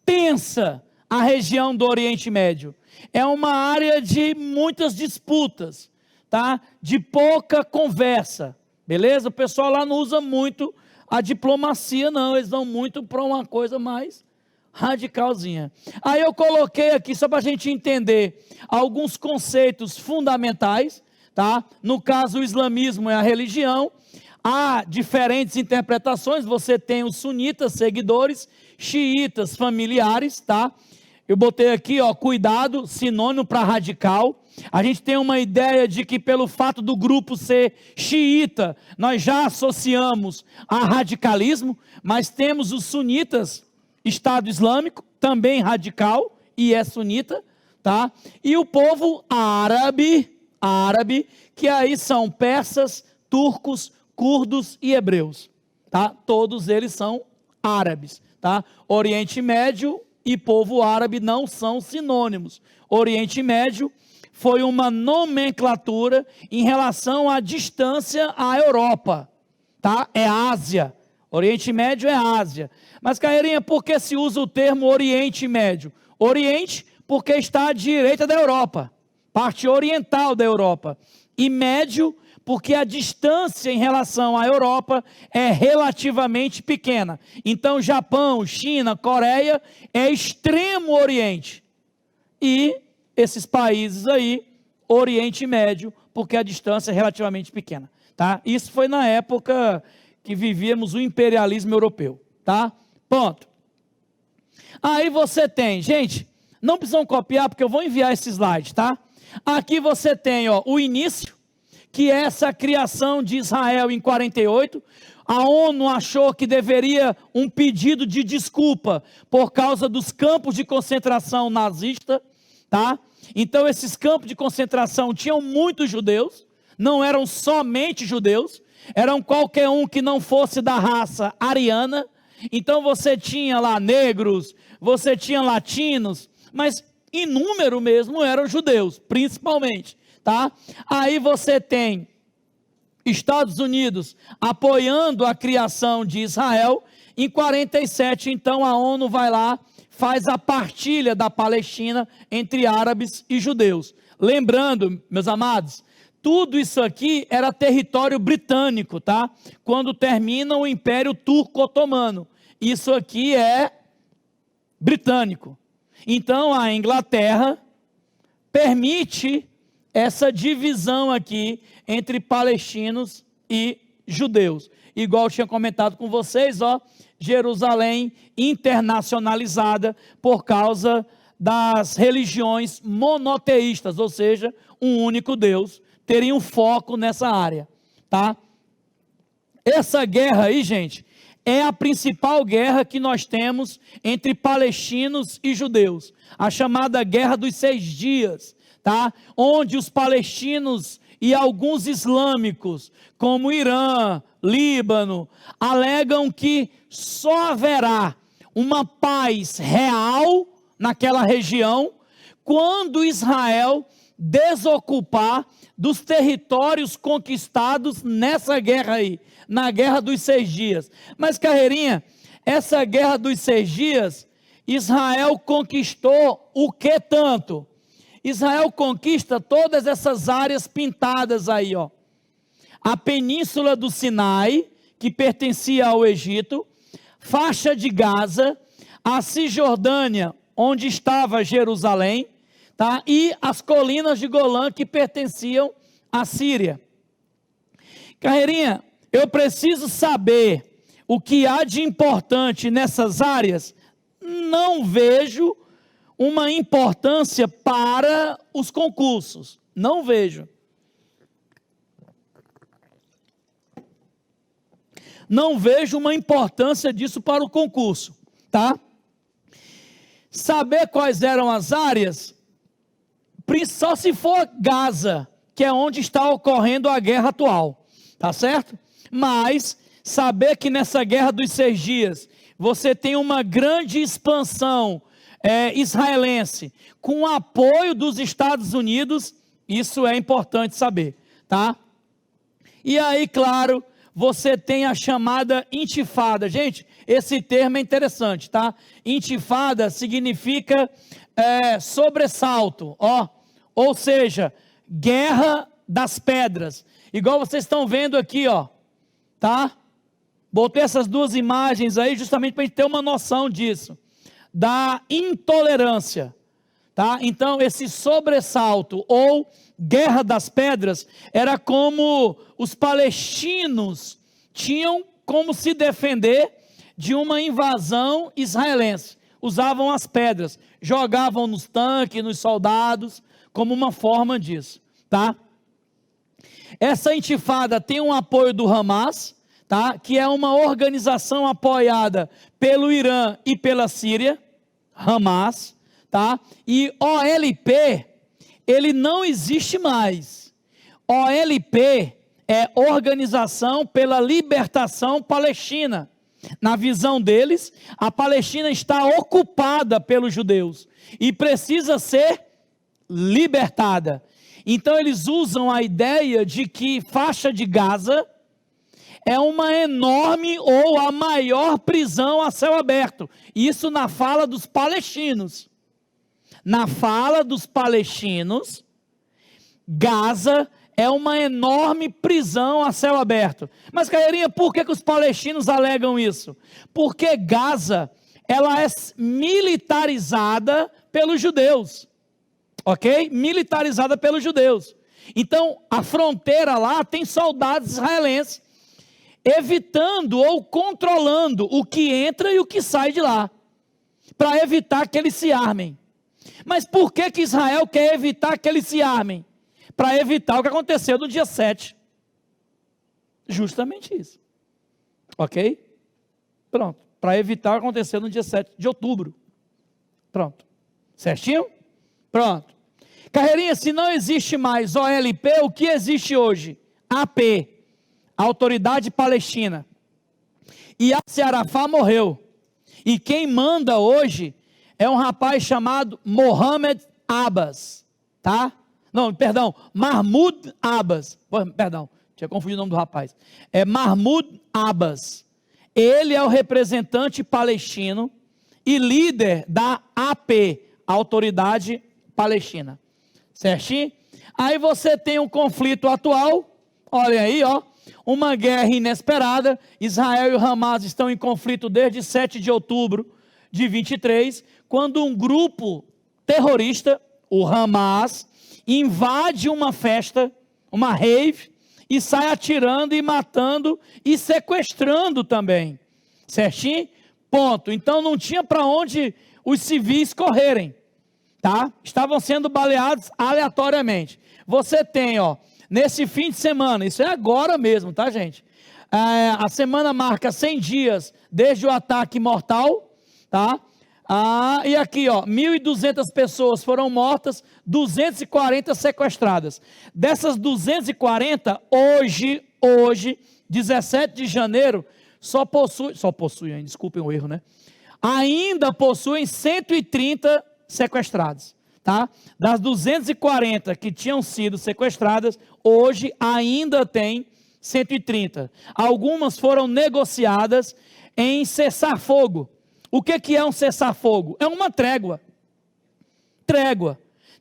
tensa a região do Oriente Médio. É uma área de muitas disputas, tá? De pouca conversa, beleza? O pessoal lá não usa muito a diplomacia, não. Eles vão muito para uma coisa mais radicalzinha. Aí eu coloquei aqui, só para a gente entender, alguns conceitos fundamentais, tá? No caso, o islamismo é a religião. Há diferentes interpretações. Você tem os sunitas, seguidores, xiitas, familiares, tá? Eu botei aqui, ó, cuidado, sinônimo para radical. A gente tem uma ideia de que pelo fato do grupo ser xiita, nós já associamos a radicalismo, mas temos os sunitas, Estado Islâmico, também radical, e é sunita, tá? E o povo árabe, que aí são persas, turcos, curdos e hebreus, tá? Todos eles são árabes, tá? Oriente Médio e povo árabe não são sinônimos. Oriente Médio foi uma nomenclatura em relação à distância à Europa, tá? É Ásia. Oriente Médio é Ásia. Mas, Carreirinha, por que se usa o termo Oriente Médio? Oriente, porque está à direita da Europa, parte oriental da Europa. E Médio, porque a distância em relação à Europa é relativamente pequena. Então, Japão, China, Coreia é extremo Oriente. E esses países aí, Oriente Médio, porque a distância é relativamente pequena, tá? Isso foi na época que vivíamos o imperialismo europeu, tá? Ponto. Aí você tem, gente, não precisam copiar porque eu vou enviar esse slide, tá? Aqui você tem, ó, o início, que é essa criação de Israel em 48, a ONU achou que deveria um pedido de desculpa por causa dos campos de concentração nazista, tá? Então esses campos de concentração tinham muitos judeus, não eram somente judeus, eram qualquer um que não fosse da raça ariana. Então você tinha lá negros, você tinha latinos, mas em número mesmo eram judeus, principalmente, tá? Aí você tem Estados Unidos apoiando a criação de Israel. Em 47, então, a ONU vai lá, faz a partilha da Palestina entre árabes e judeus. Lembrando, meus amados, tudo isso aqui era território britânico, tá? Quando termina o Império Turco-Otomano. Isso aqui é britânico. Então, a Inglaterra permite essa divisão aqui entre palestinos e judeus. Igual eu tinha comentado com vocês, ó, Jerusalém internacionalizada por causa das religiões monoteístas, ou seja, um único Deus, teria um foco nessa área, tá? Essa guerra aí, gente, é a principal guerra que nós temos entre palestinos e judeus, a chamada Guerra dos 6 Dias, tá? Onde os palestinos e alguns islâmicos, como Irã, Líbano, alegam que só haverá uma paz real naquela região quando Israel desocupar dos territórios conquistados nessa guerra aí, na Guerra dos 6 Dias. Mas, Carreirinha, essa Guerra dos 6 Dias, Israel conquistou o que tanto? Israel conquista todas essas áreas pintadas aí, ó. A península do Sinai, que pertencia ao Egito, faixa de Gaza, a Cisjordânia, onde estava Jerusalém, tá? E as colinas de Golã, que pertenciam à Síria. Carreirinha, eu preciso saber o que há de importante nessas áreas? Não vejo uma importância para os concursos. Não vejo. Não vejo uma importância disso para o concurso, tá? Saber quais eram as áreas, só se for Gaza, que é onde está ocorrendo a guerra atual, tá certo? Mas saber que nessa guerra dos 6 dias, você tem uma grande expansão israelense, com o apoio dos Estados Unidos, isso é importante saber, tá? E aí, claro, você tem a chamada intifada. Gente, esse termo é interessante, tá? Intifada significa sobressalto, ó. Ou seja, guerra das pedras. Igual vocês estão vendo aqui, ó, tá? Botei essas duas imagens aí justamente para a gente ter uma noção disso. Da intolerância, tá? Então, esse sobressalto ou guerra das pedras era como os palestinos tinham como se defender de uma invasão israelense. Usavam as pedras, jogavam nos tanques, nos soldados, como uma forma disso, tá? Essa intifada tem um apoio do Hamas, tá? Que é uma organização apoiada pelo Irã e pela Síria, Hamas, tá? E OLP, ele não existe mais. OLP é Organização pela Libertação Palestina. Na visão deles, a Palestina está ocupada pelos judeus e precisa ser libertada. Então eles usam a ideia de que faixa de Gaza é uma enorme ou a maior prisão a céu aberto. Isso na fala dos palestinos. Na fala dos palestinos, Gaza é uma enorme prisão a céu aberto. Mas, Carreirinha, por que os palestinos alegam isso? Porque Gaza, ela é militarizada pelos judeus. Ok? Militarizada pelos judeus. Então, a fronteira lá tem soldados israelenses, evitando ou controlando o que entra e o que sai de lá, para evitar que eles se armem. Mas por que Israel quer evitar que eles se armem? Para evitar o que aconteceu no dia 7. Justamente isso. Ok? Pronto. Para evitar o que aconteceu no dia 7 de outubro. Pronto. Certinho? Pronto. Carreirinha, se não existe mais OLP, o que existe hoje? AP, Autoridade Palestina. E Yasser Arafat morreu. E quem manda hoje é um rapaz chamado Mohamed Abbas, tá? Não, perdão, Mahmoud Abbas. Perdão, tinha confundido o nome do rapaz. É Mahmoud Abbas. Ele é o representante palestino e líder da AP, Autoridade Palestina. Certinho? Aí você tem um conflito atual, olha aí, ó, uma guerra inesperada. Israel e o Hamas estão em conflito desde 7 de outubro de 23, quando um grupo terrorista, o Hamas, invade uma festa, uma rave, e sai atirando e matando e sequestrando também. Certinho? Ponto. Então não tinha para onde os civis correrem, tá? Estavam sendo baleados aleatoriamente. Você tem, ó, nesse fim de semana, isso é agora mesmo, tá, gente? A semana marca 100 dias desde o ataque mortal, tá? E aqui, ó, 1.200 pessoas foram mortas, 240 sequestradas. Dessas 240, hoje, 17 de janeiro, só possuem, desculpem o erro, né? Ainda possuem 130 sequestrados, tá? Das 240 que tinham sido sequestradas, hoje ainda tem 130. Algumas foram negociadas em cessar-fogo. O que é um cessar-fogo? É uma trégua.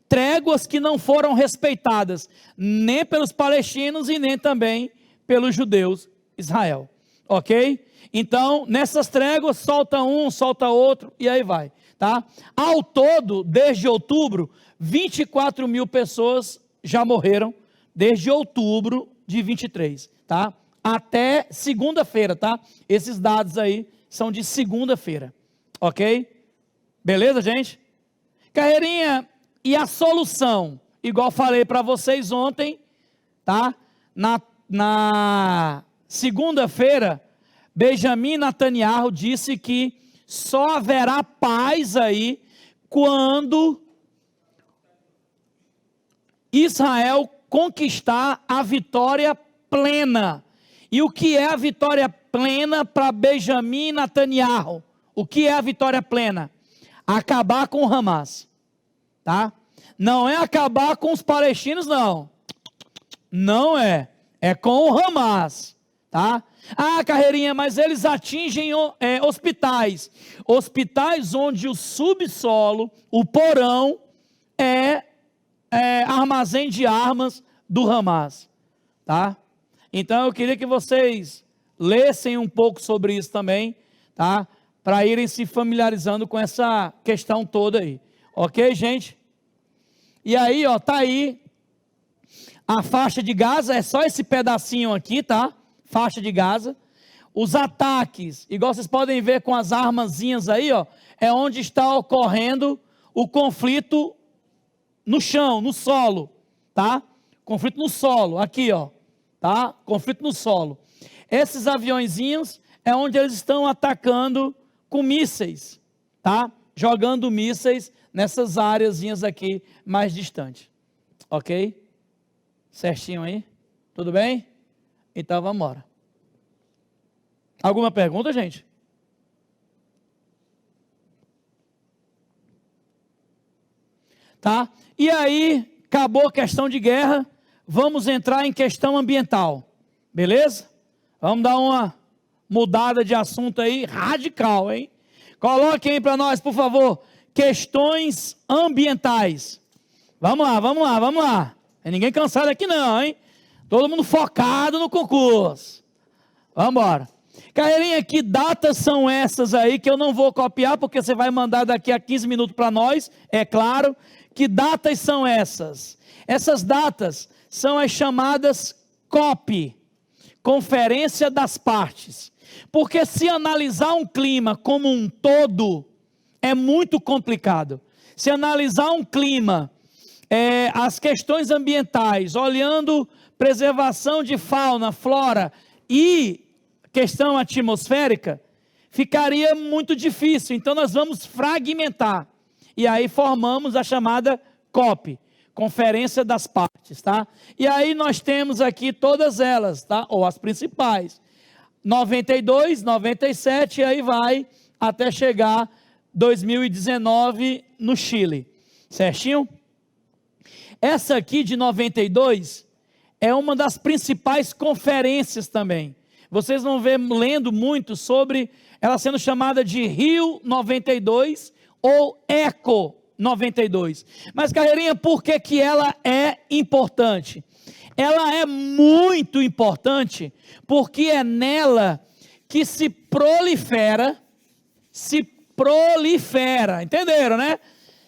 Tréguas que não foram respeitadas nem pelos palestinos e nem também pelos judeus, Israel. Ok? Então, nessas tréguas, solta um, solta outro, e aí vai. Tá? Ao todo, desde outubro, 24 mil pessoas já morreram, desde outubro de 23, tá? Até segunda-feira, tá? Esses dados aí são de segunda-feira. Ok? Beleza, gente? Carreirinha, e a solução? Igual falei para vocês ontem, tá? Na segunda-feira, Benjamin Netanyahu disse que só haverá paz aí quando Israel conquistar a vitória plena. E o que é a vitória plena para Benjamin Netanyahu? O que é a vitória plena? Acabar com o Hamas, tá? Não é acabar com os palestinos, não. Não é. É com o Hamas, tá? Ah, Carreirinha, mas eles atingem hospitais. Hospitais onde o subsolo, o porão, é armazém de armas do Hamas, tá? Então eu queria que vocês lessem um pouco sobre isso também, tá? Para irem se familiarizando com essa questão toda aí, ok, gente? E aí, ó, tá aí a faixa de Gaza, é só esse pedacinho aqui, tá? Faixa de Gaza. Os ataques, igual vocês podem ver com as armazinhas aí, ó, é onde está ocorrendo o conflito no chão, no solo, tá? Conflito no solo, aqui, ó, tá? Conflito no solo. Esses aviõezinhos é onde eles estão atacando com mísseis, tá? Jogando mísseis nessas áreazinhas aqui mais distantes, ok? Certinho aí? Tudo bem? Então vamos embora. Alguma pergunta, gente? Tá? E aí, acabou a questão de guerra, vamos entrar em questão ambiental, beleza? Vamos dar uma mudada de assunto aí, radical, hein? Coloquem aí para nós, por favor, questões ambientais. Vamos lá, vamos lá, vamos lá. Tem ninguém cansado aqui não, hein? Todo mundo focado no concurso. Vamos embora. Carreirinha, que datas são essas aí que eu não vou copiar, porque você vai mandar daqui a 15 minutos para nós, é claro. Que datas são essas? Essas datas são as chamadas COP, Conferência das Partes. Porque se analisar um clima como um todo, é muito complicado. Se analisar um clima, as questões ambientais, olhando preservação de fauna, flora e questão atmosférica, ficaria muito difícil. Então nós vamos fragmentar. E aí formamos a chamada COP, Conferência das Partes, tá? E aí nós temos aqui todas elas, tá? Ou as principais. 92, 97, e aí vai até chegar 2019 no Chile. Certinho? Essa aqui de 92 é uma das principais conferências também. Vocês vão ver lendo muito sobre ela sendo chamada de Rio 92 ou Eco 92. Mas, Carreirinha, por que que ela é importante? Ela é muito importante porque é nela que se prolifera, entenderam, né?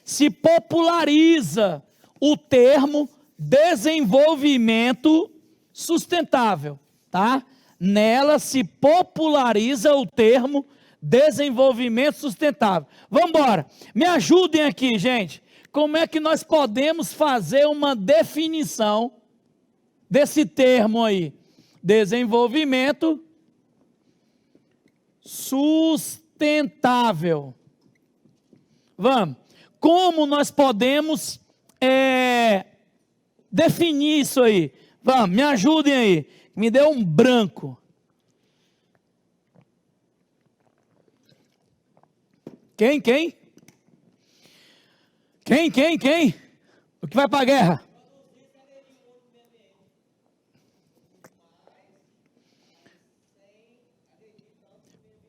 Se populariza o termo desenvolvimento sustentável, tá? Nela se populariza o termo desenvolvimento sustentável. Vamos embora. Me ajudem aqui, gente. Como é que nós podemos fazer uma definição desse termo aí? Desenvolvimento sustentável. Vamos. Como nós podemos definir isso aí? Vamos, me ajudem aí. Me deu um branco. Quem? O que vai para a guerra?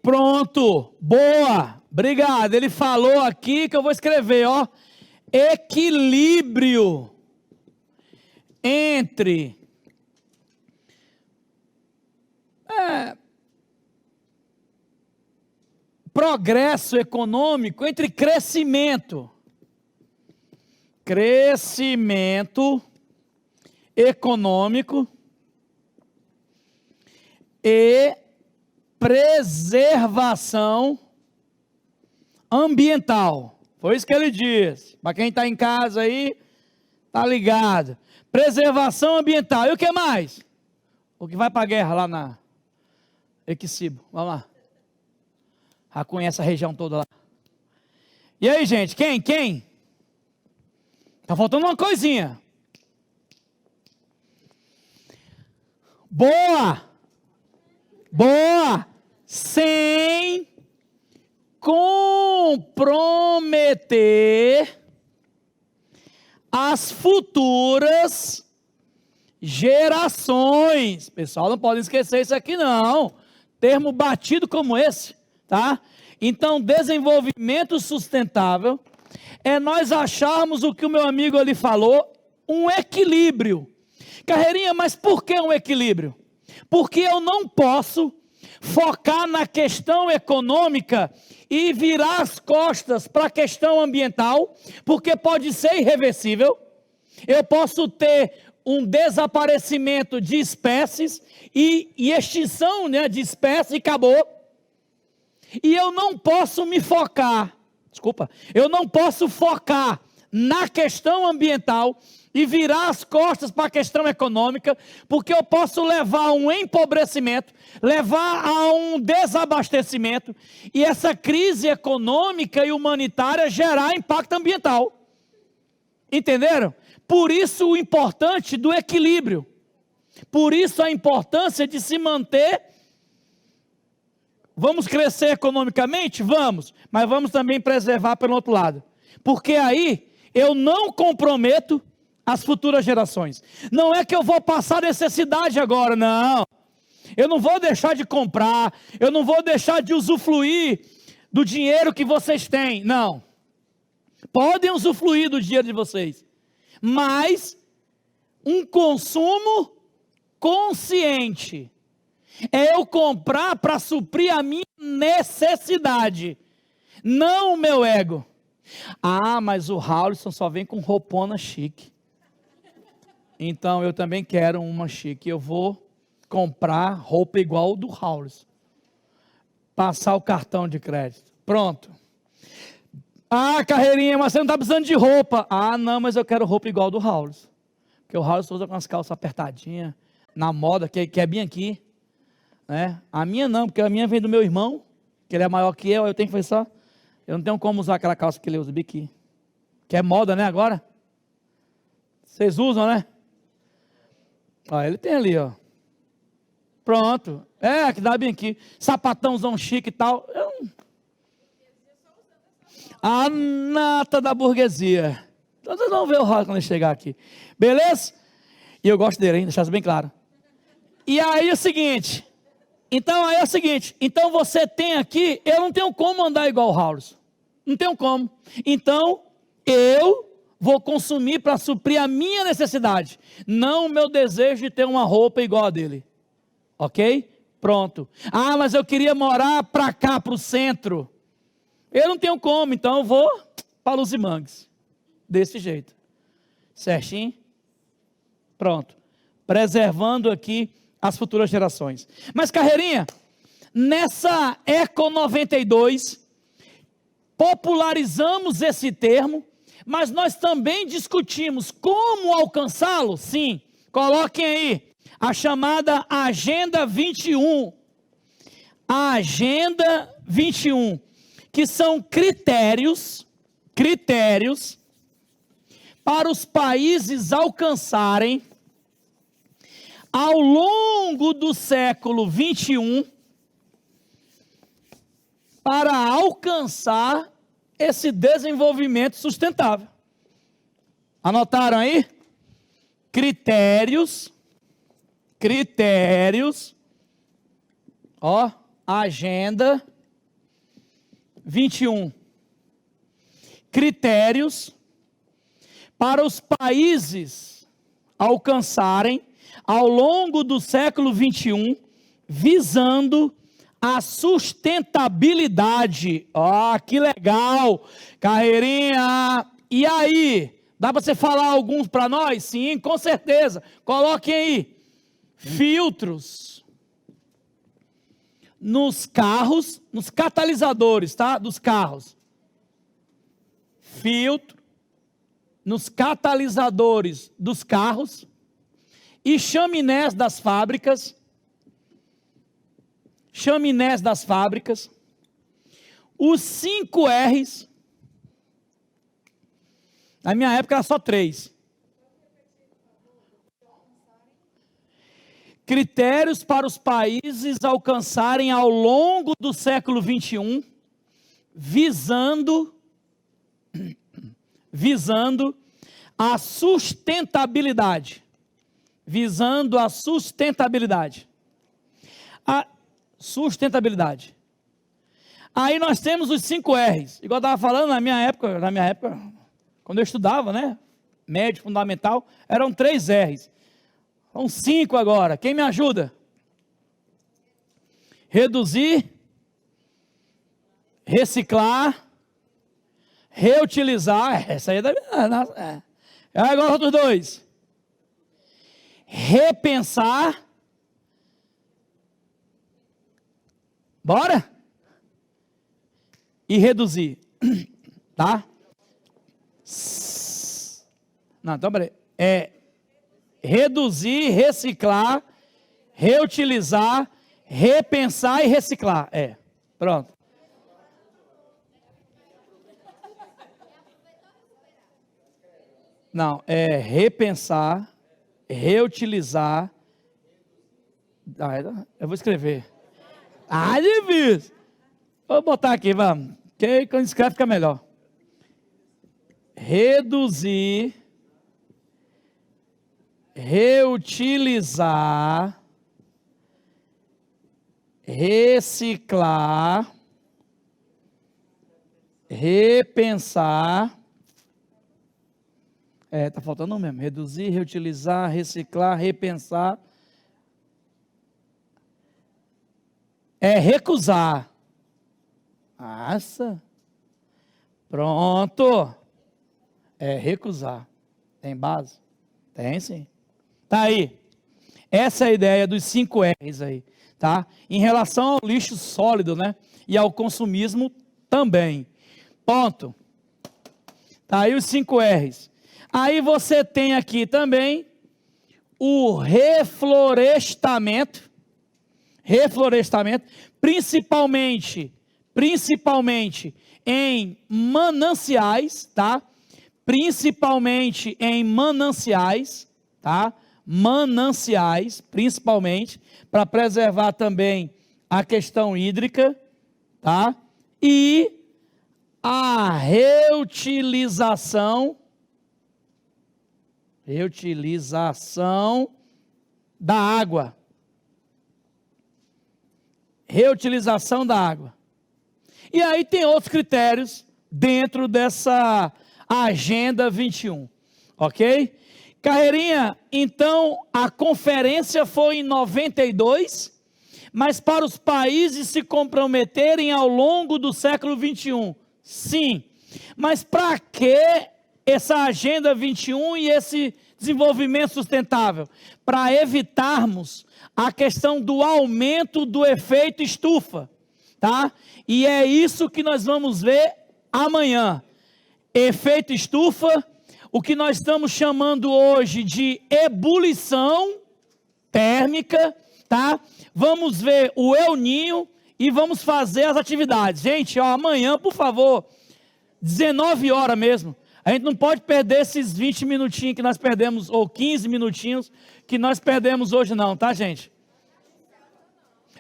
Pronto, boa, obrigado. Ele falou aqui que eu vou escrever, ó. Equilíbrio entre progresso econômico, entre crescimento econômico e preservação ambiental. Foi isso que ele disse. Para quem está em casa aí, tá ligado. Preservação ambiental. E o que mais? O que vai para a guerra lá na Equicibo. Vamos lá. Já conhece a região toda lá. E aí, gente? Quem? Tá faltando uma coisinha. Boa. Sem comprometer as futuras gerações. Pessoal, não pode esquecer isso aqui não. Termo batido como esse, tá? Então, desenvolvimento sustentável é nós acharmos o que o meu amigo ali falou, um equilíbrio. Carreirinha, mas por que um equilíbrio? Porque eu não posso focar na questão econômica e virar as costas para a questão ambiental, porque pode ser irreversível. Eu posso ter um desaparecimento de espécies e extinção, né, de espécies e acabou. E eu não posso eu não posso focar na questão ambiental e virar as costas para a questão econômica, porque eu posso levar a um empobrecimento, levar a um desabastecimento, e essa crise econômica e humanitária gerar impacto ambiental. Entenderam? Por isso o importante do equilíbrio. Por isso a importância de se manter. Vamos crescer economicamente? Vamos, mas vamos também preservar pelo outro lado. Porque aí eu não comprometo as futuras gerações. Não é que eu vou passar necessidade agora, não. Eu não vou deixar de comprar, eu não vou deixar de usufruir do dinheiro que vocês têm, não. Podem usufruir do dinheiro de vocês, mas um consumo consciente. É eu comprar para suprir a minha necessidade, não o meu ego. Ah, mas o Raulson só vem com roupona chique. Então eu também quero uma chique. Eu vou comprar roupa igual do Raulson. Passar o cartão de crédito. Pronto. Ah, Carreirinha, mas você não está precisando de roupa. Ah, não, mas eu quero roupa igual do Raulson. Porque o Raulson usa com as calças apertadinhas, na moda, que é bem aqui. Né? A minha não, porque a minha vem do meu irmão, que ele é maior que eu tenho que fazer só. Eu não tenho como usar aquela calça que ele usa, biquíni. Que é moda, né, agora? Vocês usam, né? Ó, ele tem ali, ó. Pronto. Que dá bem aqui. Sapatãozão chique e tal. A nata da burguesia. Então vocês vão ver o Raul quando ele chegar aqui. Beleza? E eu gosto dele, hein? Deixar isso bem claro. E aí é o seguinte. Então você tem aqui, eu não tenho como andar igual o Raulson. Não tenho como. Então, eu vou consumir para suprir a minha necessidade, não o meu desejo de ter uma roupa igual a dele. Ok? Pronto. Ah, mas eu queria morar para cá, para o centro. Eu não tenho como, então eu vou para Luzimangues. Desse jeito. Certinho? Pronto. Preservando aqui as futuras gerações. Mas Carreirinha, nessa Eco 92, popularizamos esse termo, mas nós também discutimos como alcançá-lo. Sim, coloquem aí a chamada Agenda 21. A Agenda 21, que são critérios para os países alcançarem ao longo do século 21, para alcançar esse desenvolvimento sustentável. Anotaram aí? Critérios, ó, Agenda 21. Critérios para os países alcançarem ao longo do século 21, visando a sustentabilidade. Ó, que legal, Carreirinha. E aí, dá para você falar alguns para nós? Sim, com certeza. Coloquem aí. Filtros nos carros, nos catalisadores, tá? Dos carros. filtro, nos catalisadores dos carros e chaminés das fábricas. Os 5 R's. Na minha época era só 3. Critérios para os países alcançarem ao longo do século XXI, visando a sustentabilidade. A sustentabilidade. Aí nós temos os 5 R's. Igual eu estava falando, na minha época, quando eu estudava, né? Médio, fundamental, eram 3 R's. São 5 agora. Quem me ajuda? Reduzir, reciclar, reutilizar. Essa aí é da minha. Agora os outros 2. Repensar. Bora? E reduzir. Tá? Não, então peraí. Reduzir, reciclar, reutilizar, repensar e reciclar. Pronto. Não, repensar, reutilizar. Eu vou escrever. Difícil. Vou botar aqui, vamos. Que quando escreve fica melhor. Reduzir, reutilizar, reciclar, repensar. Tá faltando um mesmo. Reduzir, reutilizar, reciclar, repensar. Recusar. Nossa. Pronto. Recusar. Tem base? Tem sim. Tá aí. Essa é a ideia dos 5 R's aí, tá? Em relação ao lixo sólido, né? E ao consumismo também. Ponto. Tá aí os 5 R's. Aí você tem aqui também o reflorestamento, principalmente em mananciais, tá? Principalmente em mananciais, tá? Mananciais, principalmente, para preservar também a questão hídrica, tá? E a reutilização da água. Reutilização da água. E aí tem outros critérios dentro dessa Agenda 21, ok? Carreirinha, então a conferência foi em 92, mas para os países se comprometerem ao longo do século 21, sim. Mas para que essa Agenda 21 e esse desenvolvimento sustentável? Para evitarmos a questão do aumento do efeito estufa, tá? E é isso que nós vamos ver amanhã. Efeito estufa, o que nós estamos chamando hoje de ebulição térmica, tá? Vamos ver o El Ninho e vamos fazer as atividades. Gente, amanhã, por favor, 19 horas mesmo. A gente não pode perder esses 20 minutinhos que nós perdemos, ou 15 minutinhos que nós perdemos hoje não, tá, gente?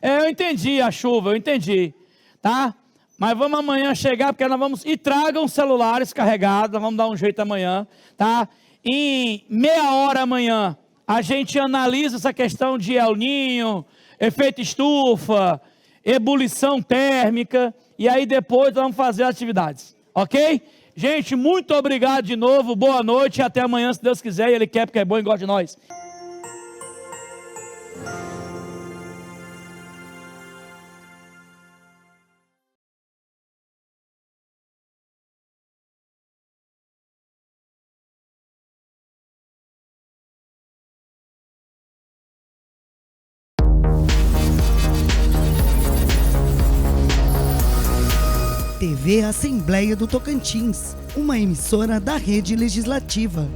Eu entendi a chuva, eu entendi, tá? Mas vamos amanhã chegar, porque nós vamos... E tragam celulares carregados, nós vamos dar um jeito amanhã, tá? Em meia hora amanhã, a gente analisa essa questão de El Ninho, efeito estufa, ebulição térmica, e aí depois vamos fazer atividades, ok? Gente, muito obrigado de novo, boa noite e até amanhã, se Deus quiser, e Ele quer porque é bom e gosta de nós. TV Assembleia do Tocantins, uma emissora da Rede Legislativa.